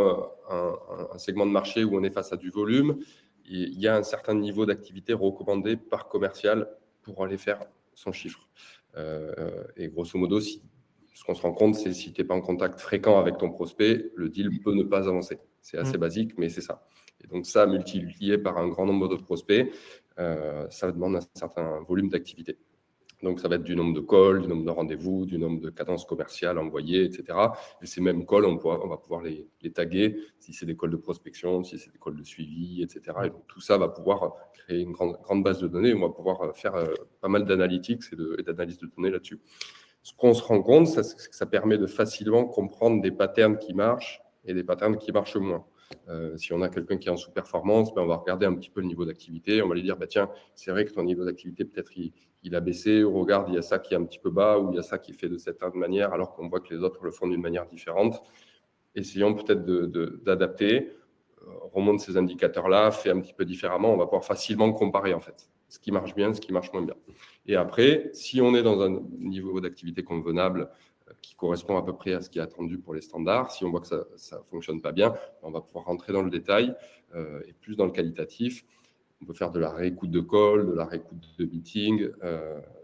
un segment de marché où on est face à du volume, il y a un certain niveau d'activité recommandé par commercial pour aller faire son chiffre. Et grosso modo, ce qu'on se rend compte, c'est si tu n'es pas en contact fréquent avec ton prospect, le deal peut ne pas avancer. C'est assez basique, mais c'est ça. Et donc ça, multiplié par un grand nombre de prospects, ça demande un certain volume d'activité. Donc, ça va être du nombre de calls, du nombre de rendez-vous, du nombre de cadences commerciales envoyées, etc. Et ces mêmes calls, on va pouvoir les taguer, si c'est des calls de prospection, si c'est des calls de suivi, etc. Et donc, tout ça va pouvoir créer une grande base de données. On va pouvoir faire pas mal d'analytics et d'analyse de données là-dessus. Ce qu'on se rend compte, c'est que ça permet de facilement comprendre des patterns qui marchent et des patterns qui marchent moins. Si on a quelqu'un qui est en sous-performance, on va regarder un petit peu le niveau d'activité. On va lui dire, tiens, c'est vrai que ton niveau d'activité, peut-être, il a baissé. Ou regarde, il y a ça qui est un petit peu bas ou il y a ça qui est fait de cette manière alors qu'on voit que les autres le font d'une manière différente. Essayons peut-être d'adapter, remonte ces indicateurs-là, fait un petit peu différemment. On va pouvoir facilement comparer, en fait, ce qui marche bien, ce qui marche moins bien. Et après, si on est dans un niveau d'activité convenable qui correspond à peu près à ce qui est attendu pour les standards, si on voit que ça ne fonctionne pas bien, on va pouvoir rentrer dans le détail et plus dans le qualitatif. On peut faire de la réécoute de call, de la réécoute de meeting,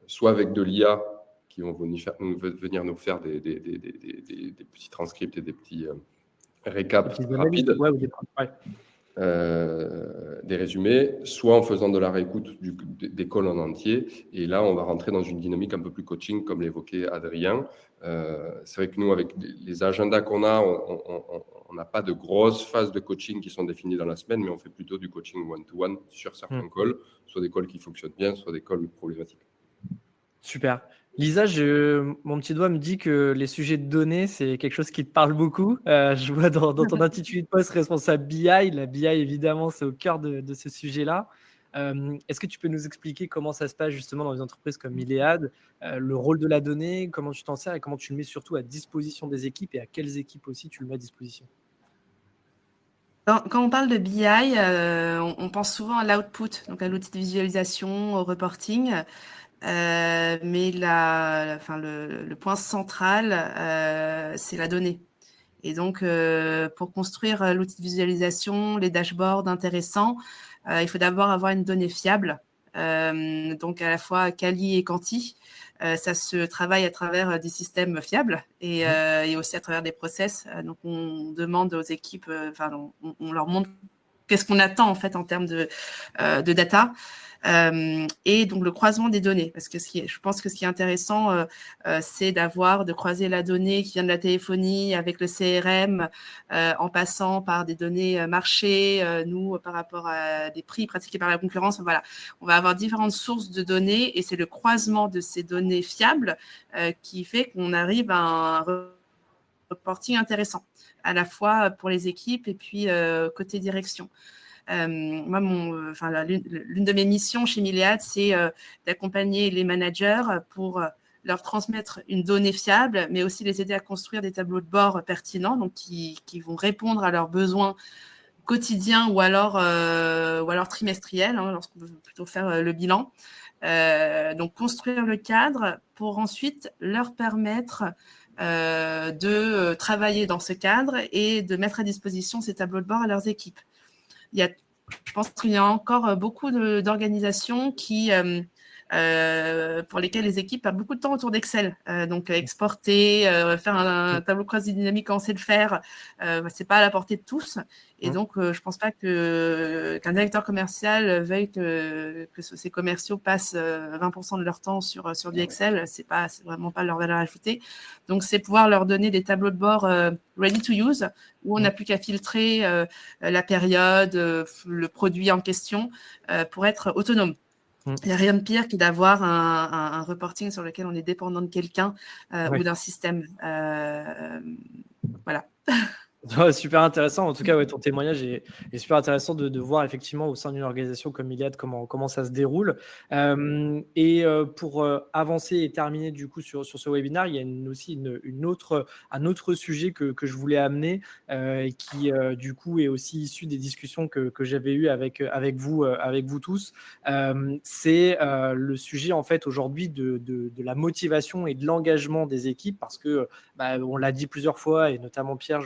soit avec de l'IA qui vont venir nous faire des petits transcripts et des petits récaps rapides, des résumés, soit en faisant de la réécoute des calls en entier. Et là, on va rentrer dans une dynamique un peu plus coaching, comme l'évoquait Adrien. C'est vrai que nous, avec les agendas qu'on a, on n'a pas de grosses phases de coaching qui sont définies dans la semaine, mais on fait plutôt du coaching one-to-one sur certains calls, soit des calls qui fonctionnent bien, soit des calls problématiques. Super. Lisa, mon petit doigt me dit que les sujets de données, c'est quelque chose qui te parle beaucoup. Je vois dans ton intitulé de poste responsable BI. La BI, évidemment, c'est au cœur de ce sujet-là. Est-ce que tu peux nous expliquer comment ça se passe justement dans les entreprises comme Iliad, le rôle de la donnée, comment tu t'en sers et comment tu le mets surtout à disposition des équipes et à quelles équipes aussi tu le mets à disposition? Quand on parle de BI, on pense souvent à l'output, donc à l'outil de visualisation, au reporting. Mais le point central, c'est la donnée. Et donc, pour construire l'outil de visualisation, les dashboards intéressants, il faut d'abord avoir une donnée fiable, donc à la fois quali et quanti. Ça se travaille à travers des systèmes fiables et aussi à travers des process. Donc, on demande aux équipes, on leur montre qu'est-ce qu'on attend en fait en termes de data. Et donc le croisement des données, parce que je pense que ce qui est intéressant, c'est de croiser la donnée qui vient de la téléphonie avec le CRM, en passant par des données marché, nous par rapport à des prix pratiqués par la concurrence. Voilà, on va avoir différentes sources de données et c'est le croisement de ces données fiables qui fait qu'on arrive à un reporting intéressant, à la fois pour les équipes et puis côté direction. Moi, l'une de mes missions chez Iliad, c'est d'accompagner les managers pour leur transmettre une donnée fiable, mais aussi les aider à construire des tableaux de bord pertinents, donc qui vont répondre à leurs besoins quotidiens ou alors trimestriels, lorsqu'on veut plutôt faire le bilan. Donc, construire le cadre pour ensuite leur permettre de travailler dans ce cadre et de mettre à disposition ces tableaux de bord à leurs équipes. Je pense qu'il y a encore beaucoup d'organisations pour lesquelles les équipes passent beaucoup de temps autour d'Excel. Donc, exporter, faire un tableau croisé dynamique quand on sait le faire, ce n'est pas à la portée de tous. Et donc, je ne pense pas qu'un directeur commercial veuille que ces commerciaux passent 20% de leur temps sur du Excel. C'est vraiment pas leur valeur ajoutée. Donc, c'est pouvoir leur donner des tableaux de bord ready to use, où on n'a plus qu'à filtrer la période, le produit en question, pour être autonome. Il n'y a rien de pire que d'avoir un reporting sur lequel on est dépendant de quelqu'un ou d'un système. Voilà. Ouais, super intéressant. En tout cas, ton témoignage est super intéressant de voir effectivement au sein d'une organisation comme Iliad comment ça se déroule. Pour avancer et terminer du coup sur ce webinaire, il y a aussi un autre sujet que je voulais amener et qui du coup est aussi issu des discussions que j'avais eues avec vous tous. C'est le sujet en fait aujourd'hui de la motivation et de l'engagement des équipes, parce que on l'a dit plusieurs fois et notamment Pierre,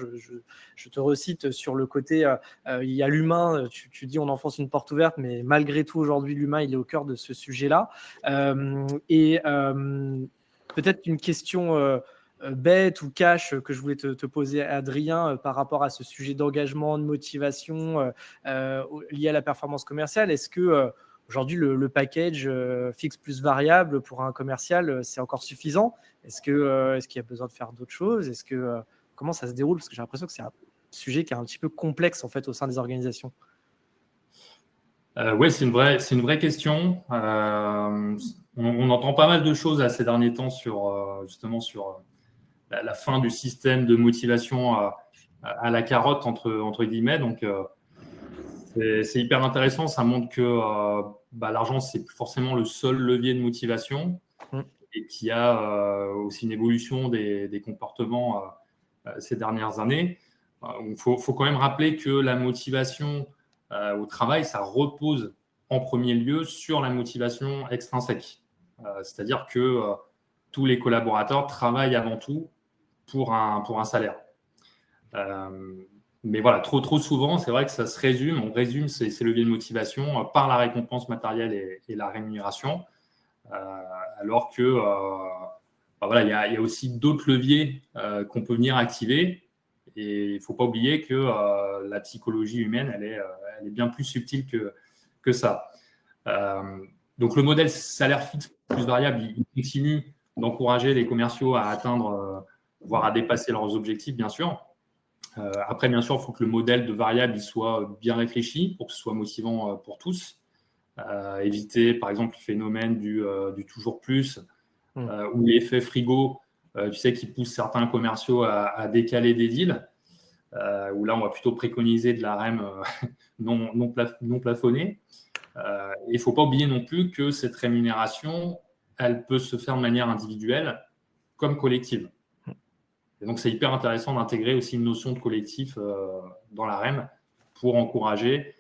je te recite sur le côté, il y a l'humain, tu dis on enfonce une porte ouverte, mais malgré tout aujourd'hui l'humain il est au cœur de ce sujet-là. Peut-être une question bête ou cash que je voulais te poser, Adrien, par rapport à ce sujet d'engagement, de motivation lié à la performance commerciale. Est-ce que aujourd'hui le package fixe plus variable pour un commercial, c'est encore suffisant? Est-ce qu'il y a besoin de faire d'autres choses? Comment ça se déroule? Parce que j'ai l'impression que c'est un sujet qui est un petit peu complexe en fait au sein des organisations. Oui, c'est une vraie question. On entend pas mal de choses ces derniers temps justement sur la fin du système de motivation à la carotte entre guillemets. Donc c'est hyper intéressant. Ça montre que l'argent c'est plus forcément le seul levier de motivation et qu'il y a aussi une évolution des comportements ces dernières années. Il faut quand même rappeler que la motivation au travail, ça repose en premier lieu sur la motivation extrinsèque. C'est-à-dire que tous les collaborateurs travaillent avant tout pour un salaire. Mais voilà, trop souvent, c'est vrai que ça se résume, on résume ces leviers de motivation par la récompense matérielle et la rémunération, alors que voilà, il y a aussi d'autres leviers qu'on peut venir activer. Et il ne faut pas oublier que la psychologie humaine, elle est bien plus subtile que ça. Donc, le modèle salaire fixe plus variable, il continue d'encourager les commerciaux à atteindre, voire à dépasser leurs objectifs, bien sûr. Après, bien sûr, il faut que le modèle de variable il soit bien réfléchi pour que ce soit motivant pour tous. Éviter, par exemple, le phénomène du toujours plus ou l'effet frigo, tu sais, qui pousse certains commerciaux à décaler des deals. Où là, on va plutôt préconiser de la REM non plafonnée. Il ne faut pas oublier non plus que cette rémunération, elle peut se faire de manière individuelle comme collective. Et donc, c'est hyper intéressant d'intégrer aussi une notion de collectif dans la REM pour encourager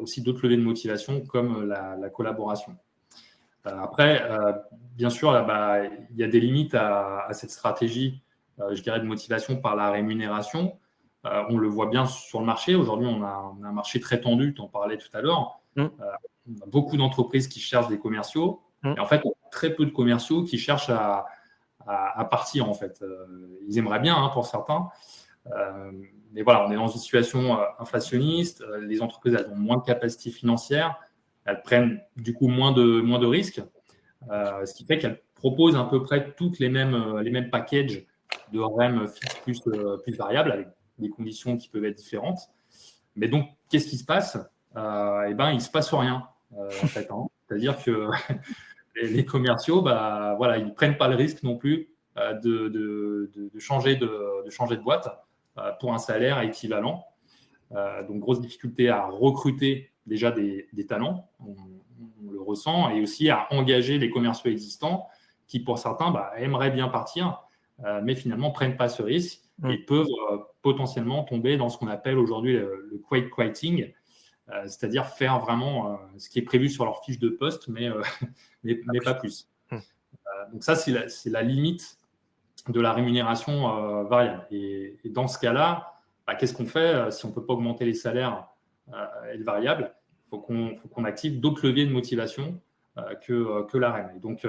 aussi d'autres leviers de motivation comme la collaboration. Après, bien sûr, là, il y a des limites à cette stratégie, je dirais, de motivation par la rémunération. On le voit bien sur le marché. Aujourd'hui, on a un marché très tendu, tu en parlais tout à l'heure. On a beaucoup d'entreprises qui cherchent des commerciaux. Et en fait, on a très peu de commerciaux qui cherchent à partir, en fait. Ils aimeraient bien, pour certains. Mais voilà, on est dans une situation inflationniste. Les entreprises, elles ont moins de capacité financière. Elles prennent, du coup, moins de risques. Ce qui fait qu'elles proposent à peu près toutes les mêmes packages de REM fixe plus variable, avec des conditions qui peuvent être différentes. Mais donc, qu'est-ce qui se passe ? Il ne se passe rien, en fait. C'est-à-dire que les commerciaux, voilà, ils ne prennent pas le risque non plus de changer de boîte pour un salaire équivalent. Donc, grosse difficulté à recruter déjà des talents, on le ressent, et aussi à engager les commerciaux existants qui, pour certains, aimeraient bien partir, mais finalement ne prennent pas ce risque et peuvent potentiellement tomber dans ce qu'on appelle aujourd'hui le quiet quitting, c'est-à-dire faire vraiment ce qui est prévu sur leur fiche de poste, mais pas plus. Donc ça, c'est la limite de la rémunération variable. Et dans ce cas-là, qu'est-ce qu'on fait si on ne peut pas augmenter les salaires et le variable ? Il faut qu'on active d'autres leviers de motivation que la REM. Et donc,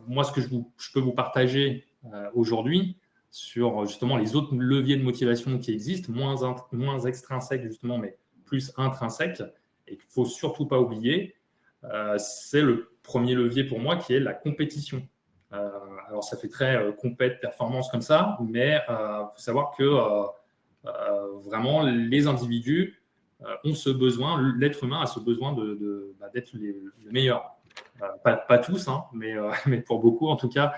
moi, ce que je peux vous partager aujourd'hui sur justement les autres leviers de motivation qui existent, moins extrinsèques justement, mais plus intrinsèques, et qu'il ne faut surtout pas oublier, c'est le premier levier pour moi qui est la compétition. Alors, ça fait très compète, performance comme ça, mais il faut savoir que vraiment, les individus ont ce besoin, l'être humain a ce besoin d'être le meilleur. Pas tous, mais pour beaucoup, en tout cas,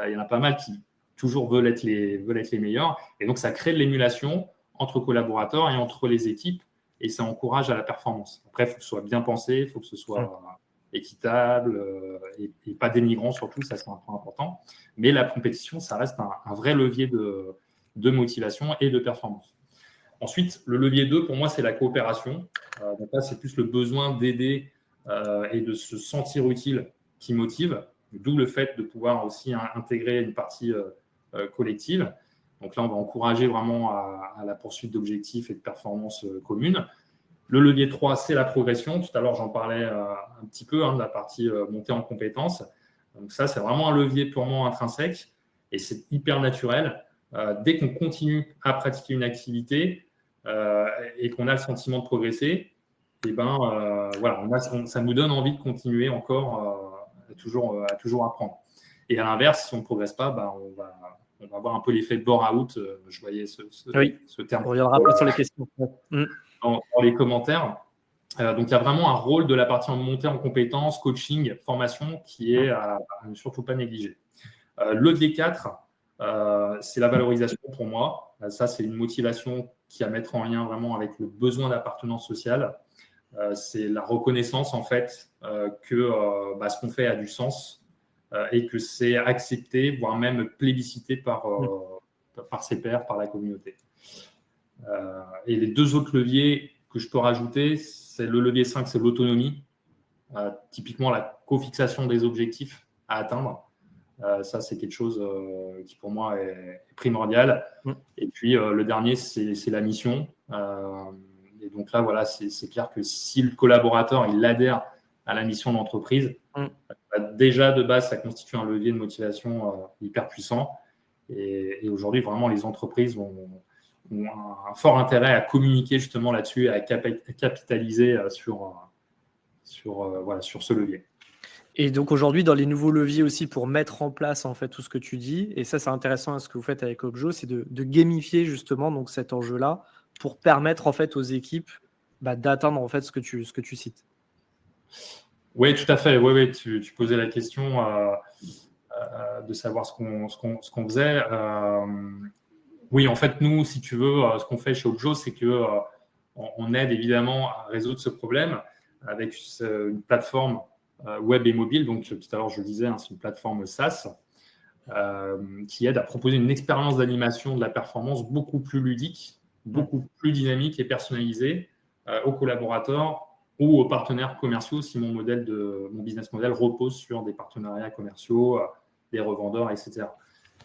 il y en a pas mal qui toujours veulent être les meilleurs. Et donc, ça crée de l'émulation entre collaborateurs et entre les équipes, et ça encourage à la performance. Après, il faut que ce soit bien pensé, il faut que ce soit équitable et pas dénigrant surtout, ça c'est un point important. Mais la compétition, ça reste un vrai levier de motivation et de performance. Ensuite, le levier 2, pour moi, c'est la coopération. Donc là, c'est plus le besoin d'aider et de se sentir utile qui motive, d'où le fait de pouvoir aussi intégrer une partie collective. Donc là, on va encourager vraiment à la poursuite d'objectifs et de performances communes. Le levier 3, c'est la progression. Tout à l'heure, j'en parlais un petit peu de la partie montée en compétences. Donc ça, c'est vraiment un levier purement intrinsèque et c'est hyper naturel. Dès qu'on continue à pratiquer une activité et qu'on a le sentiment de progresser, voilà, ça nous donne envie de continuer encore à toujours apprendre. Et à l'inverse, si on ne progresse pas, on va avoir un peu l'effet de bore-out. Je voyais ce terme. On reviendra après sur les questions. Dans les commentaires. Donc, il y a vraiment un rôle de la partie en montée en compétences, coaching, formation qui est à ne surtout pas négliger. Levier 4, c'est la valorisation pour moi. Ça, c'est une motivation qui a à mettre en lien vraiment avec le besoin d'appartenance sociale. C'est la reconnaissance, en fait, que ce qu'on fait a du sens et que c'est accepté, voire même plébiscité par ses pairs, par la communauté. Et les deux autres leviers que je peux rajouter, c'est le levier 5, c'est l'autonomie. Typiquement, la co-fixation des objectifs à atteindre. Ça, c'est quelque chose qui, pour moi, est primordial. Et puis, le dernier, c'est la mission. Et donc là, voilà, c'est clair que si le collaborateur il adhère à la mission d'entreprise, déjà, de base, ça constitue un levier de motivation hyper puissant. Et aujourd'hui, vraiment, les entreprises ont un fort intérêt à communiquer justement là-dessus, à capitaliser sur ce levier. Et donc aujourd'hui, dans les nouveaux leviers aussi pour mettre en place en fait tout ce que tu dis, et ça c'est intéressant à ce que vous faites avec Objo, c'est de gamifier justement donc cet enjeu-là pour permettre en fait aux équipes d'atteindre en fait ce que tu cites. Oui, tout à fait. Oui, tu posais la question de savoir ce qu'on faisait. Oui, en fait, nous, si tu veux, ce qu'on fait chez Objo, c'est que on aide évidemment à résoudre ce problème avec une plateforme web et mobile. Donc, tout à l'heure, je le disais, c'est une plateforme SaaS qui aide à proposer une expérience d'animation de la performance beaucoup plus ludique, beaucoup plus dynamique et personnalisée aux collaborateurs ou aux partenaires commerciaux si mon business model repose sur des partenariats commerciaux, des revendeurs, etc.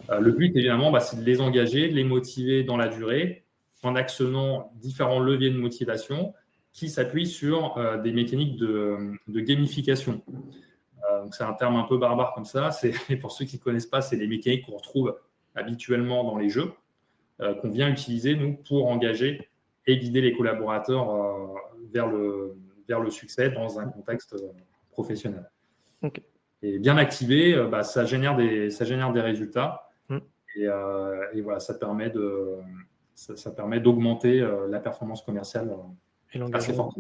Le but, évidemment, c'est de les engager, de les motiver dans la durée en actionnant différents leviers de motivation qui s'appuient sur des mécaniques de gamification. Donc, c'est un terme un peu barbare comme ça. Et pour ceux qui ne connaissent pas, c'est des mécaniques qu'on retrouve habituellement dans les jeux, qu'on vient utiliser, nous, pour engager et guider les collaborateurs vers le succès dans un contexte professionnel. Okay. Et bien activé, ça génère des résultats. Et voilà, ça permet d'augmenter la performance commerciale. Et l'engagement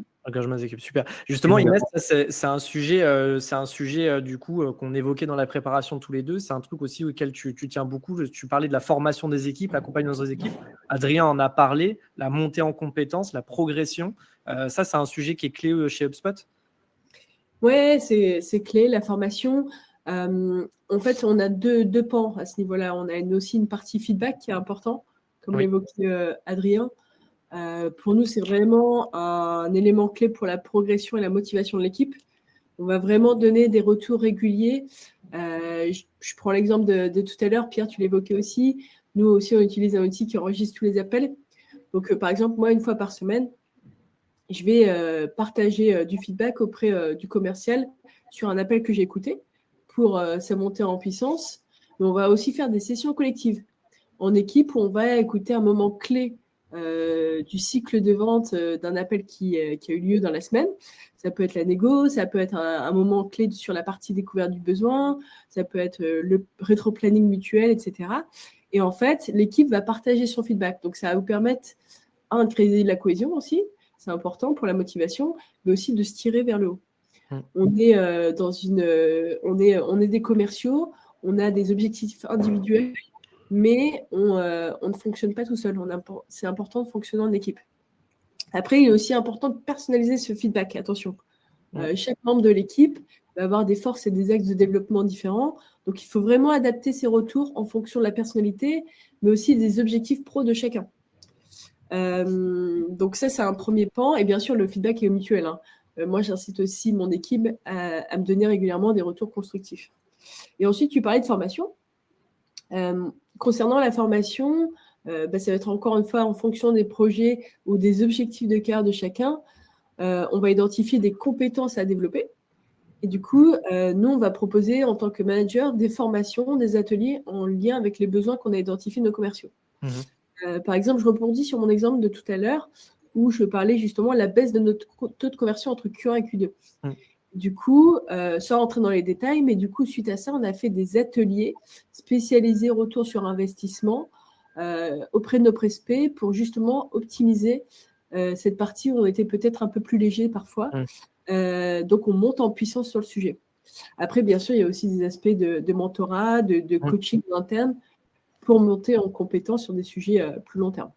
des équipes, super. Justement, Inès, c'est un sujet du coup qu'on évoquait dans la préparation tous les deux. C'est un truc aussi auquel tu tiens beaucoup. Tu parlais de la formation des équipes, l'accompagnement des équipes. Adrien en a parlé, la montée en compétences, la progression. Ça, c'est un sujet qui est clé chez HubSpot. Ouais, c'est clé, la formation. En fait, on a deux pans à ce niveau-là. On a aussi une partie feedback qui est important, comme l'évoquait Adrien. Pour nous, c'est vraiment un élément clé pour la progression et la motivation de l'équipe. On va vraiment donner des retours réguliers. Je prends l'exemple de tout à l'heure. Pierre, tu l'évoquais aussi. Nous aussi, on utilise un outil qui enregistre tous les appels. Donc, par exemple, moi, une fois par semaine, je vais partager du feedback auprès du commercial sur un appel que j'ai écouté pour sa montée en puissance. Mais on va aussi faire des sessions collectives en équipe où on va écouter un moment clé du cycle de vente d'un appel qui a eu lieu dans la semaine. Ça peut être la négo, ça peut être un moment clé sur la partie découverte du besoin, ça peut être le rétro-planning mutuel, etc. Et en fait, l'équipe va partager son feedback. Donc, ça va vous permettre, de créer de la cohésion aussi, c'est important pour la motivation, mais aussi de se tirer vers le haut. On est on est des commerciaux, on a des objectifs individuels, mais on ne fonctionne pas tout seul. C'est important de fonctionner en équipe. Après, il est aussi important de personnaliser ce feedback. Attention, chaque membre de l'équipe va avoir des forces et des axes de développement différents. Donc, il faut vraiment adapter ses retours en fonction de la personnalité, mais aussi des objectifs pro de chacun. Donc, ça, c'est un premier pan. Et bien sûr, le feedback est mutuel. Moi, j'incite aussi mon équipe à me donner régulièrement des retours constructifs. Et ensuite, tu parlais de formation. Concernant la formation, ça va être encore une fois en fonction des projets ou des objectifs de carrière de chacun. On va identifier des compétences à développer. Et du coup, nous, on va proposer en tant que manager des formations, des ateliers en lien avec les besoins qu'on a identifiés de nos commerciaux. Par exemple, je rebondis sur mon exemple de tout à l'heure où je parlais justement de la baisse de notre taux de conversion entre Q1 et Q2. Du coup, sans rentrer dans les détails, mais du coup, suite à ça, on a fait des ateliers spécialisés retour sur investissement auprès de nos prospects pour justement optimiser cette partie où on était peut-être un peu plus léger parfois. Donc, on monte en puissance sur le sujet. Après, bien sûr, il y a aussi des aspects de mentorat, de coaching interne pour monter en compétence sur des sujets plus long terme.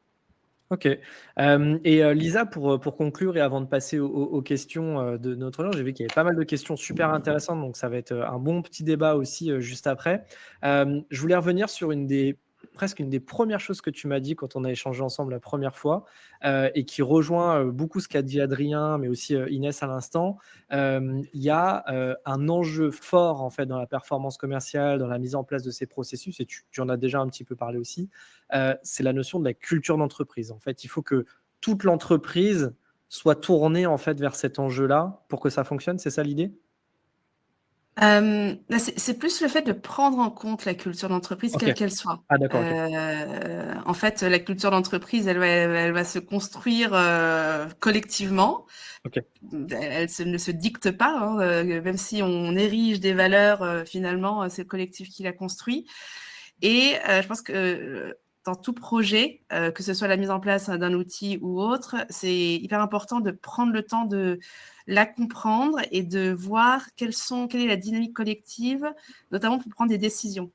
Ok. Et Lisa, pour conclure et avant de passer aux questions de notre heure, j'ai vu qu'il y avait pas mal de questions super intéressantes, donc ça va être un bon petit débat aussi juste après. Je voulais revenir sur une des presque une des premières choses que tu m'as dit quand on a échangé ensemble la première fois, et qui rejoint beaucoup ce qu'a dit Adrien, mais aussi Inès à l'instant. Il y a un enjeu fort en fait dans la performance commerciale, dans la mise en place de ces processus, et tu en as déjà un petit peu parlé aussi. C'est la notion de la culture d'entreprise. En fait, il faut que toute l'entreprise soit tournée en fait vers cet enjeu-là pour que ça fonctionne. C'est ça l'idée? C'est plus le fait de prendre en compte la culture d'entreprise, Ok. quelle qu'elle soit. Ah d'accord. Ok. En fait, la culture d'entreprise, elle va se construire collectivement. Ok. Ne se dicte pas, hein, même si on érige des valeurs, finalement, c'est le collectif qui la construit. Et je pense que dans tout projet, que ce soit la mise en place d'un outil ou autre, c'est hyper important de prendre le temps de la comprendre et de voir quelle est la dynamique collective, notamment pour prendre des décisions.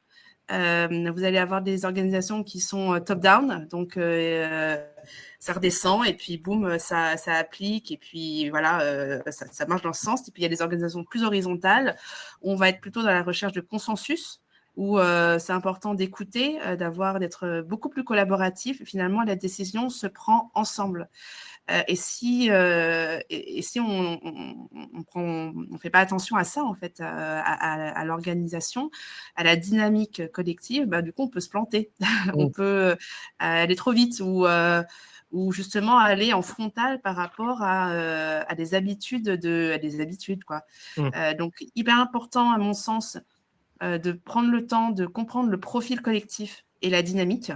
Vous allez avoir des organisations qui sont top-down, donc ça redescend et puis boum, ça applique et puis voilà, ça marche dans ce sens. Et puis il y a des organisations plus horizontales où on va être plutôt dans la recherche de consensus, où c'est important d'écouter, d'être beaucoup plus collaboratif. Et finalement, la décision se prend ensemble. Et si on fait pas attention à ça, en fait, à l'organisation, à la dynamique collective, bah, du coup, on peut se planter. On peut aller trop vite ou justement aller en frontal par rapport à des habitudes, quoi. Donc, hyper important, à mon sens, de prendre le temps de comprendre le profil collectif et la dynamique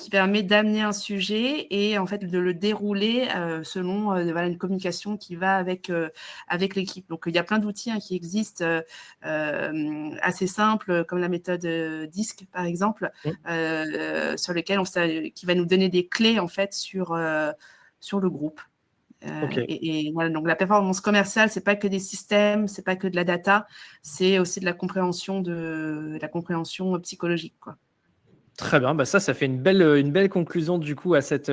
qui permet d'amener un sujet et en fait de le dérouler selon voilà, une communication qui va avec l'équipe. Donc il y a plein d'outils qui existent assez simples comme la méthode DISC par exemple sur lesquels qui va nous donner des clés en fait sur le groupe. Et voilà, donc la performance commerciale, c'est pas que des systèmes, c'est pas que de la data, c'est aussi de la compréhension psychologique, quoi. Très bien, bah ça fait une belle conclusion du coup à cette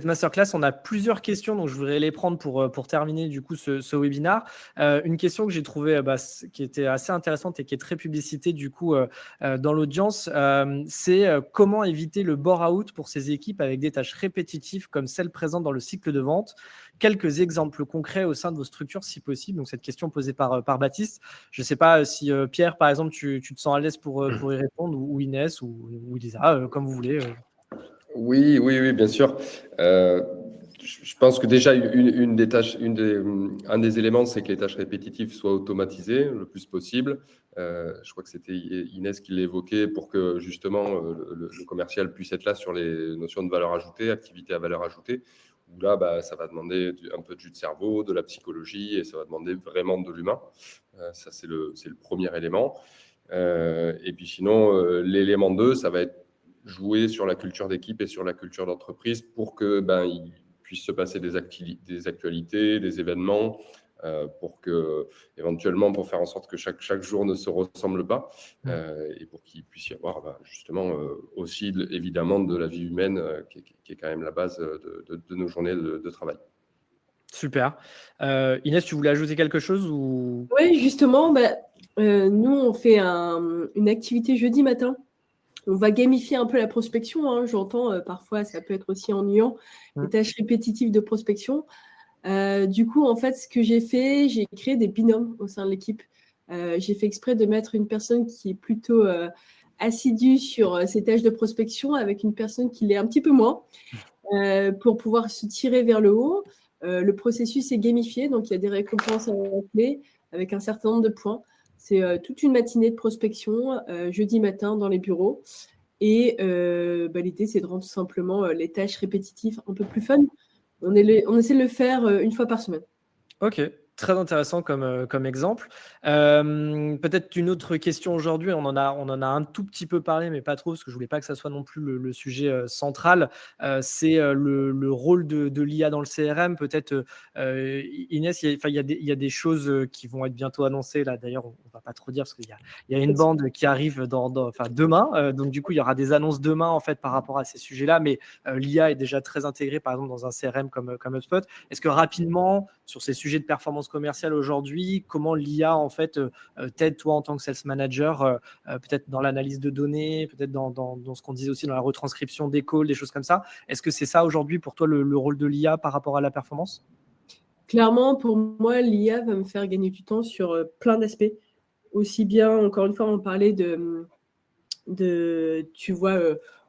masterclass. On a plusieurs questions, donc je voudrais les prendre pour terminer du coup ce webinaire. Une question que j'ai trouvée qui était assez intéressante et qui est très publicitée du coup dans l'audience, c'est comment éviter le bore-out pour ces équipes avec des tâches répétitives comme celles présentes dans le cycle de vente. Quelques exemples concrets au sein de vos structures si possible. Donc cette question posée par Baptiste. Je ne sais pas si Pierre, par exemple, tu te sens à l'aise pour y répondre, ou Inès, ou Lisa, comme vous voulez. Oui, bien sûr. Je pense que déjà, un des éléments, c'est que les tâches répétitives soient automatisées le plus possible. Je crois que c'était Inès qui l'évoquait pour que justement le commercial puisse être là sur les notions de valeur ajoutée, activité à valeur ajoutée, où là, ça va demander un peu de jus de cerveau, de la psychologie, et ça va demander vraiment de l'humain. Ça, c'est le premier élément. Et puis sinon, l'élément 2, ça va être jouer sur la culture d'équipe et sur la culture d'entreprise pour que il puisse se passer des actualités, des événements, pour que éventuellement pour faire en sorte que chaque jour ne se ressemble pas, et pour qu'il puisse y avoir justement aussi évidemment de la vie humaine qui est quand même la base de nos journées de travail. Super. Inès, tu voulais ajouter quelque chose ou... Oui, justement, nous, on fait une activité jeudi matin. On va gamifier un peu la prospection. Hein. J'entends parfois, ça peut être aussi ennuyant, les tâches répétitives de prospection. Du coup, en fait, ce que j'ai fait, j'ai créé des binômes au sein de l'équipe. J'ai fait exprès de mettre une personne qui est plutôt assidue sur ces tâches de prospection avec une personne qui l'est un petit peu moins pour pouvoir se tirer vers le haut. Le processus est gamifié, donc il y a des récompenses à la clé avec un certain nombre de points. C'est toute une matinée de prospection, jeudi matin dans les bureaux. Et l'idée, c'est de rendre tout simplement les tâches répétitives un peu plus fun. On essaie de le faire une fois par semaine. Ok, très intéressant comme exemple. Peut-être une autre question aujourd'hui, on en a un tout petit peu parlé, mais pas trop, parce que je ne voulais pas que ça soit non plus le sujet central. C'est le rôle de l'IA dans le CRM. Peut-être, Inès, il y a des choses qui vont être bientôt annoncées. Là, d'ailleurs, on ne va pas trop dire, parce qu'il y a une bande qui arrive demain. Donc, du coup, il y aura des annonces demain en fait, par rapport à ces sujets-là. Mais l'IA est déjà très intégrée, par exemple, dans un CRM comme HubSpot. Est-ce que rapidement, sur ces sujets de performance performance commerciale aujourd'hui, comment l'IA en fait t'aide toi en tant que sales manager, peut-être dans l'analyse de données, peut-être dans ce qu'on disait aussi dans la retranscription des calls, des choses comme ça. Est-ce que c'est ça aujourd'hui pour toi le rôle de l'IA par rapport à la performance? Clairement, pour moi, l'IA va me faire gagner du temps sur plein d'aspects. Aussi bien, encore une fois, on parlait tu vois,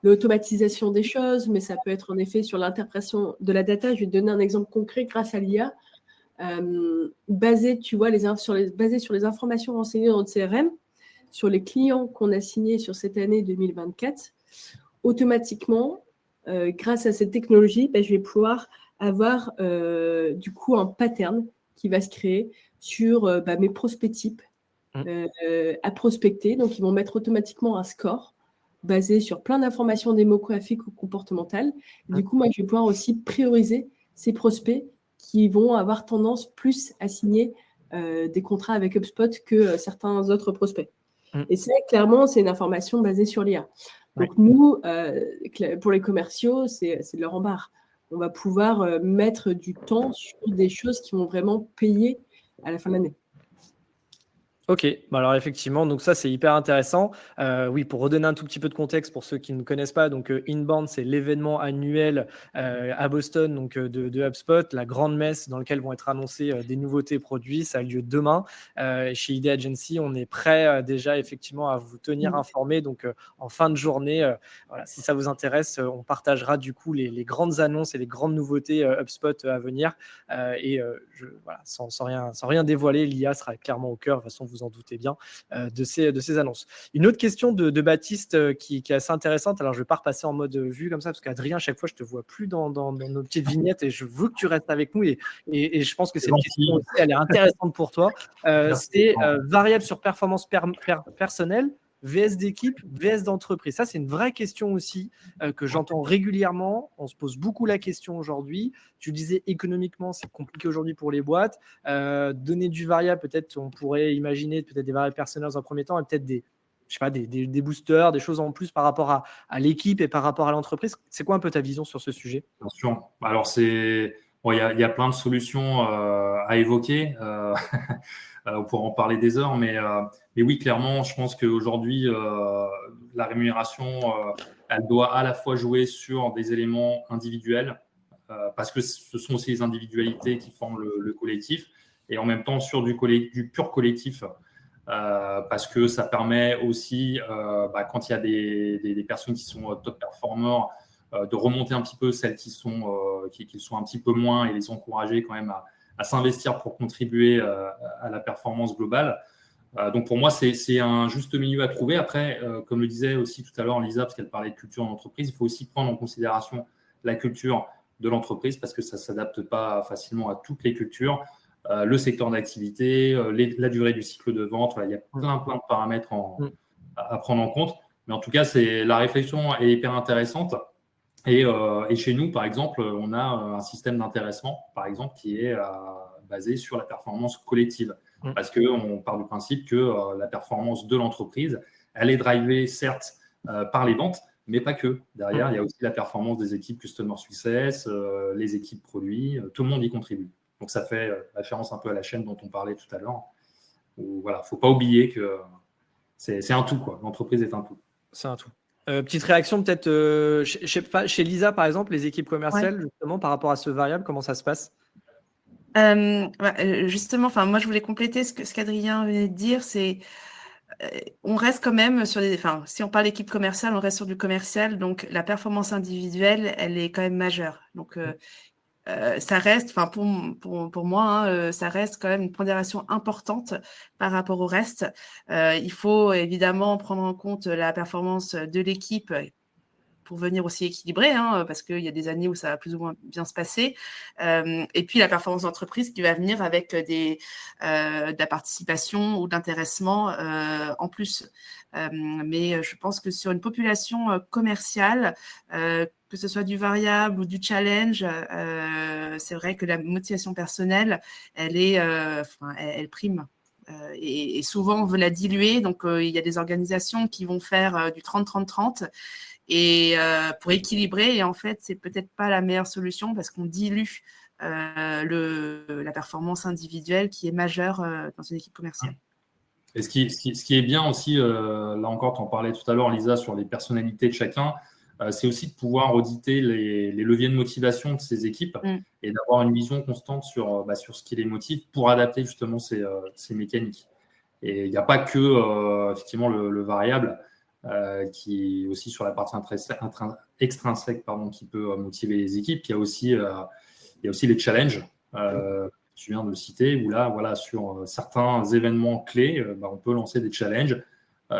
l'automatisation des choses, mais ça peut être en effet sur l'interprétation de la data. Je vais te donner un exemple concret grâce à l'IA. Basé sur les informations renseignées dans le CRM, sur les clients qu'on a signés sur cette année 2024, automatiquement, grâce à cette technologie, je vais pouvoir avoir du coup un pattern qui va se créer sur mes prospects types à prospecter. Donc, ils vont mettre automatiquement un score basé sur plein d'informations démographiques ou comportementales. Du coup, moi, je vais pouvoir aussi prioriser ces prospects qui vont avoir tendance plus à signer des contrats avec HubSpot que certains autres prospects. Et ça, clairement, c'est une information basée sur l'IA. Donc, nous, pour les commerciaux, c'est de leur embarras. On va pouvoir mettre du temps sur des choses qui vont vraiment payer à la fin de l'année. Ok, alors effectivement, donc ça c'est hyper intéressant. Oui, pour redonner un tout petit peu de contexte pour ceux qui ne connaissent pas, donc Inbound, c'est l'événement annuel à Boston donc de HubSpot, la grande messe dans laquelle vont être annoncées des nouveautés produits. Ça a lieu demain. Chez ID Agency, on est prêt déjà effectivement à vous tenir informés. Donc en fin de journée, voilà, si ça vous intéresse, on partagera du coup les grandes annonces et les grandes nouveautés HubSpot à venir. Voilà, sans rien dévoiler, l'IA sera clairement au cœur. De toute façon, vous en doutez bien, de ces annonces. Une autre question de Baptiste qui est assez intéressante. Alors, je ne vais pas repasser en mode vue comme ça, parce qu'Adrien, à chaque fois, je ne te vois plus dans nos petites vignettes et je veux que tu restes avec nous. Et je pense que cette question aussi, elle est intéressante pour toi. C'est variable sur performance personnelle, VS d'équipe, VS d'entreprise. Ça, c'est une vraie question aussi que j'entends régulièrement. On se pose beaucoup la question aujourd'hui. Tu disais économiquement, c'est compliqué aujourd'hui pour les boîtes. Donner du variable, peut-être on pourrait imaginer peut-être des variables personnelles dans un premier temps et peut-être des boosters, des choses en plus par rapport à l'équipe et par rapport à l'entreprise. C'est quoi un peu ta vision sur ce sujet? Bien sûr. Alors, il y a plein de solutions à évoquer. On pourra en parler des heures, mais oui, clairement, je pense qu'aujourd'hui, la rémunération, elle doit à la fois jouer sur des éléments individuels, parce que ce sont aussi les individualités qui forment le collectif, et en même temps sur du pur collectif, parce que ça permet aussi, quand il y a des personnes qui sont top performers, de remonter un petit peu celles qui sont un petit peu moins et les encourager quand même à s'investir pour contribuer à la performance globale. Donc pour moi, c'est un juste milieu à trouver. Après, comme le disait aussi tout à l'heure Lisa, parce qu'elle parlait de culture d'entreprise, il faut aussi prendre en considération la culture de l'entreprise parce que ça ne s'adapte pas facilement à toutes les cultures. Le secteur d'activité, la durée du cycle de vente, il y a plein de paramètres à prendre en compte. Mais en tout cas, la réflexion est hyper intéressante. Et chez nous, par exemple, on a un système d'intéressement, par exemple, qui est basé sur la performance collective. Parce qu'on part du principe que la performance de l'entreprise, elle est drivée, certes, par les ventes, mais pas que. Derrière, il y a aussi la performance des équipes Customer Success, les équipes produits, tout le monde y contribue. Donc, ça fait référence un peu à la chaîne dont on parlait tout à l'heure. Voilà, il ne faut pas oublier que c'est un tout, quoi. L'entreprise est un tout. C'est un tout. Petite réaction peut-être, je sais pas, chez Lisa par exemple, les équipes commerciales, justement par rapport à ce variable, comment ça se passe? Justement, moi je voulais compléter ce qu'Adrien venait de dire, c'est on reste quand même sur si on parle d'équipe commerciale, on reste sur du commercial, donc la performance individuelle, elle est quand même majeure. Donc ça reste, pour moi, ça reste quand même une pondération importante par rapport au reste. Il faut évidemment prendre en compte la performance de l'équipe pour venir aussi équilibrer, parce qu'il y a des années où ça va plus ou moins bien se passer. Et puis la performance d'entreprise qui va venir avec de la participation ou de l'intéressement en plus. Mais je pense que sur une population commerciale, que ce soit du variable ou du challenge, c'est vrai que la motivation personnelle, elle prime. Et souvent, on veut la diluer. Donc, il y a des organisations qui vont faire du 30-30-30 et pour équilibrer. Et en fait, c'est peut-être pas la meilleure solution parce qu'on dilue la performance individuelle qui est majeure dans une équipe commerciale. Et ce qui est bien aussi, là encore, tu en parlais tout à l'heure, Lisa, sur les personnalités de chacun, c'est aussi de pouvoir auditer les leviers de motivation de ces équipes et d'avoir une vision constante sur ce qui les motive pour adapter justement ces mécaniques. Et il n'y a pas que effectivement le variable qui est aussi sur la partie extrinsèque qui peut motiver les équipes. Il y a aussi les challenges. Tu viens de le citer, où là, voilà, sur certains événements clés, on peut lancer des challenges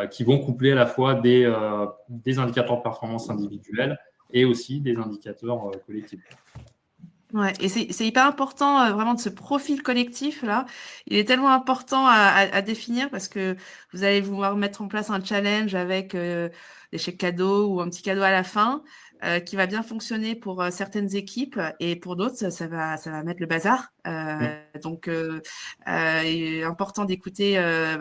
qui vont coupler à la fois des indicateurs de performance individuelle et aussi des indicateurs collectifs. Ouais, et c'est hyper important vraiment de ce profil collectif là. Il est tellement important à définir parce que vous allez vouloir mettre en place un challenge avec des chèques cadeaux ou un petit cadeau à la fin qui va bien fonctionner pour certaines équipes et pour d'autres ça va mettre le bazar. Donc il est important d'écouter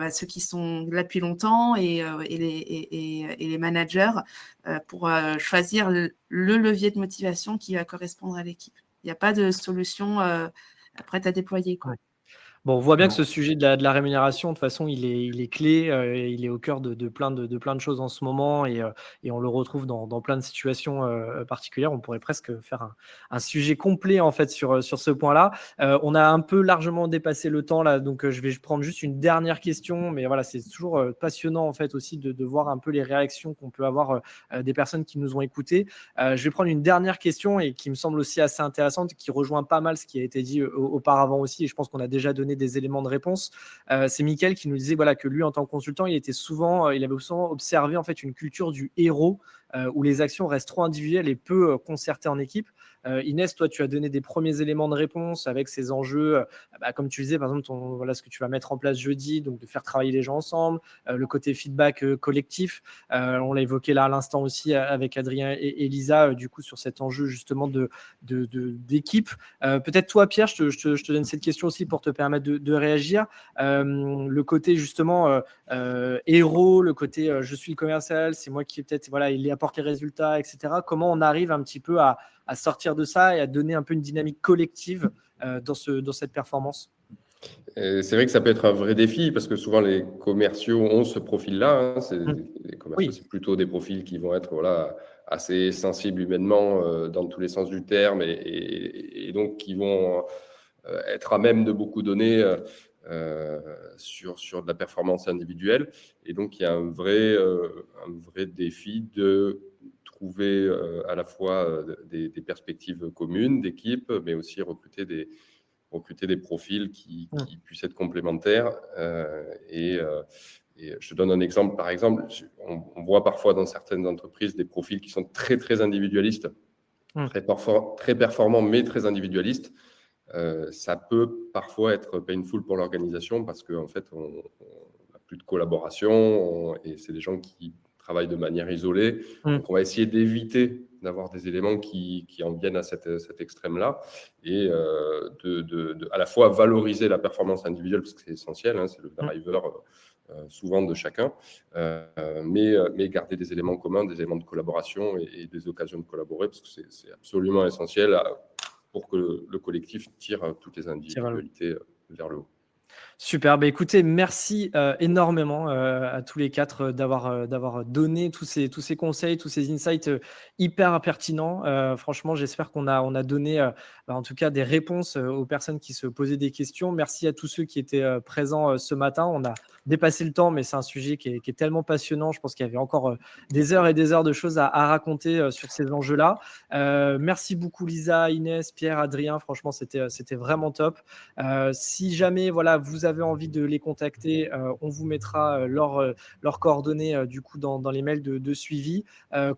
ceux qui sont là depuis longtemps et les managers pour choisir le levier de motivation qui va correspondre à l'équipe. Il n'y a pas de solution prête à déployer, quoi. Bon, on voit bien que ce sujet de la rémunération, de toute façon, il est clé, il est au cœur de plein de choses en ce moment et on le retrouve dans plein de situations particulières. On pourrait presque faire un sujet complet en fait sur ce point-là. On a un peu largement dépassé le temps là, donc je vais prendre juste une dernière question, mais voilà, c'est toujours passionnant en fait aussi de voir un peu les réactions qu'on peut avoir des personnes qui nous ont écoutés. Je vais prendre une dernière question et qui me semble aussi assez intéressante, qui rejoint pas mal ce qui a été dit auparavant aussi, et je pense qu'on a déjà donné des éléments de réponse. C'est Mickaël qui nous disait voilà, que lui, en tant que consultant, il avait souvent observé en fait une culture du héros où les actions restent trop individuelles et peu concertées en équipe. Inès, toi, tu as donné des premiers éléments de réponse avec ces enjeux, comme tu disais, par exemple, ce que tu vas mettre en place jeudi, donc de faire travailler les gens ensemble, le côté feedback collectif. On l'a évoqué là à l'instant aussi avec Adrien et Lisa, du coup, sur cet enjeu justement d'équipe. Peut-être toi, Pierre, je te donne cette question aussi pour te permettre de réagir. Le côté justement héros, le côté je suis le commercial, c'est moi qui peut-être il apporte les résultats, etc. Comment on arrive un petit peu à sortir de ça et à donner un peu une dynamique collective dans cette performance? C'est vrai que ça peut être un vrai défi parce que souvent les commerciaux ont ce profil-là. Les commerciaux, c'est plutôt des profils qui vont être assez sensibles humainement dans tous les sens du terme et donc qui vont être à même de beaucoup donner sur de la performance individuelle. Et donc, il y a un vrai défi de trouver à la fois des perspectives communes d'équipe, mais aussi recruter des profils qui puissent être complémentaires. Et je te donne un exemple. Par exemple, on voit parfois dans certaines entreprises des profils qui sont très, très individualistes, très performants, mais très individualistes. Ça peut parfois être painful pour l'organisation parce qu'en fait, on n'a plus de collaboration et c'est des gens qui travaillent de manière isolée. Donc, on va essayer d'éviter d'avoir des éléments qui en viennent à cet extrême-là et à la fois valoriser la performance individuelle parce que c'est essentiel, c'est le driver souvent de chacun, mais garder des éléments communs, des éléments de collaboration et des occasions de collaborer parce que c'est absolument essentiel pour que le collectif tire toutes les individualités vers le haut. Super, écoutez, merci énormément à tous les quatre d'avoir donné tous ces conseils, tous ces insights hyper pertinents. Franchement, j'espère qu'on a donné en tout cas des réponses aux personnes qui se posaient des questions. Merci à tous ceux qui étaient présents ce matin. On a dépassé le temps, mais c'est un sujet qui est tellement passionnant. Je pense qu'il y avait encore des heures et des heures de choses à raconter sur ces enjeux-là. Merci beaucoup Lisa, Inès, Pierre, Adrien. Franchement, c'était vraiment top. Si jamais vous avez envie de les contacter, on vous mettra leurs coordonnées du coup dans les mails de suivi.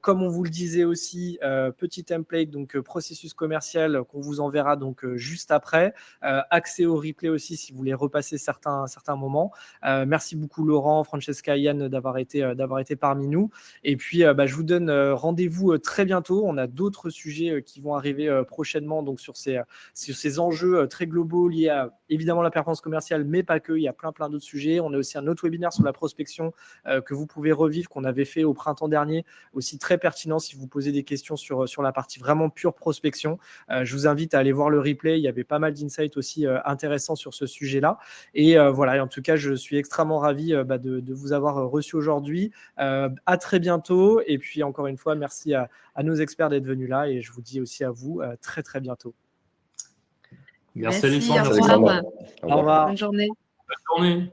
Comme on vous le disait aussi, petit template, donc processus commercial qu'on vous enverra donc juste après. Accès au replay aussi si vous voulez repasser certains moments. Merci beaucoup Laurent, Francesca, Yann d'avoir été parmi nous. Et puis je vous donne rendez-vous très bientôt. On a d'autres sujets qui vont arriver prochainement donc sur ces enjeux très globaux liés à évidemment la performance commerciale, commercial, mais pas que. Il y a plein d'autres sujets. On a aussi un autre webinaire sur la prospection que vous pouvez revivre, qu'on avait fait au printemps dernier, aussi très pertinent si vous posez des questions sur la partie vraiment pure prospection. Je vous invite à aller voir le replay. Il y avait pas mal d'insights aussi intéressants sur ce sujet-là. Et voilà, et en tout cas, je suis extrêmement ravi de vous avoir reçu aujourd'hui. À très bientôt. Et puis, encore une fois, merci à nos experts d'être venus là. Et je vous dis aussi à vous très, très bientôt. Merci Merci, Alexandre. au Merci revoir. Alexandre. Au revoir. Bonne journée. Bonne journée.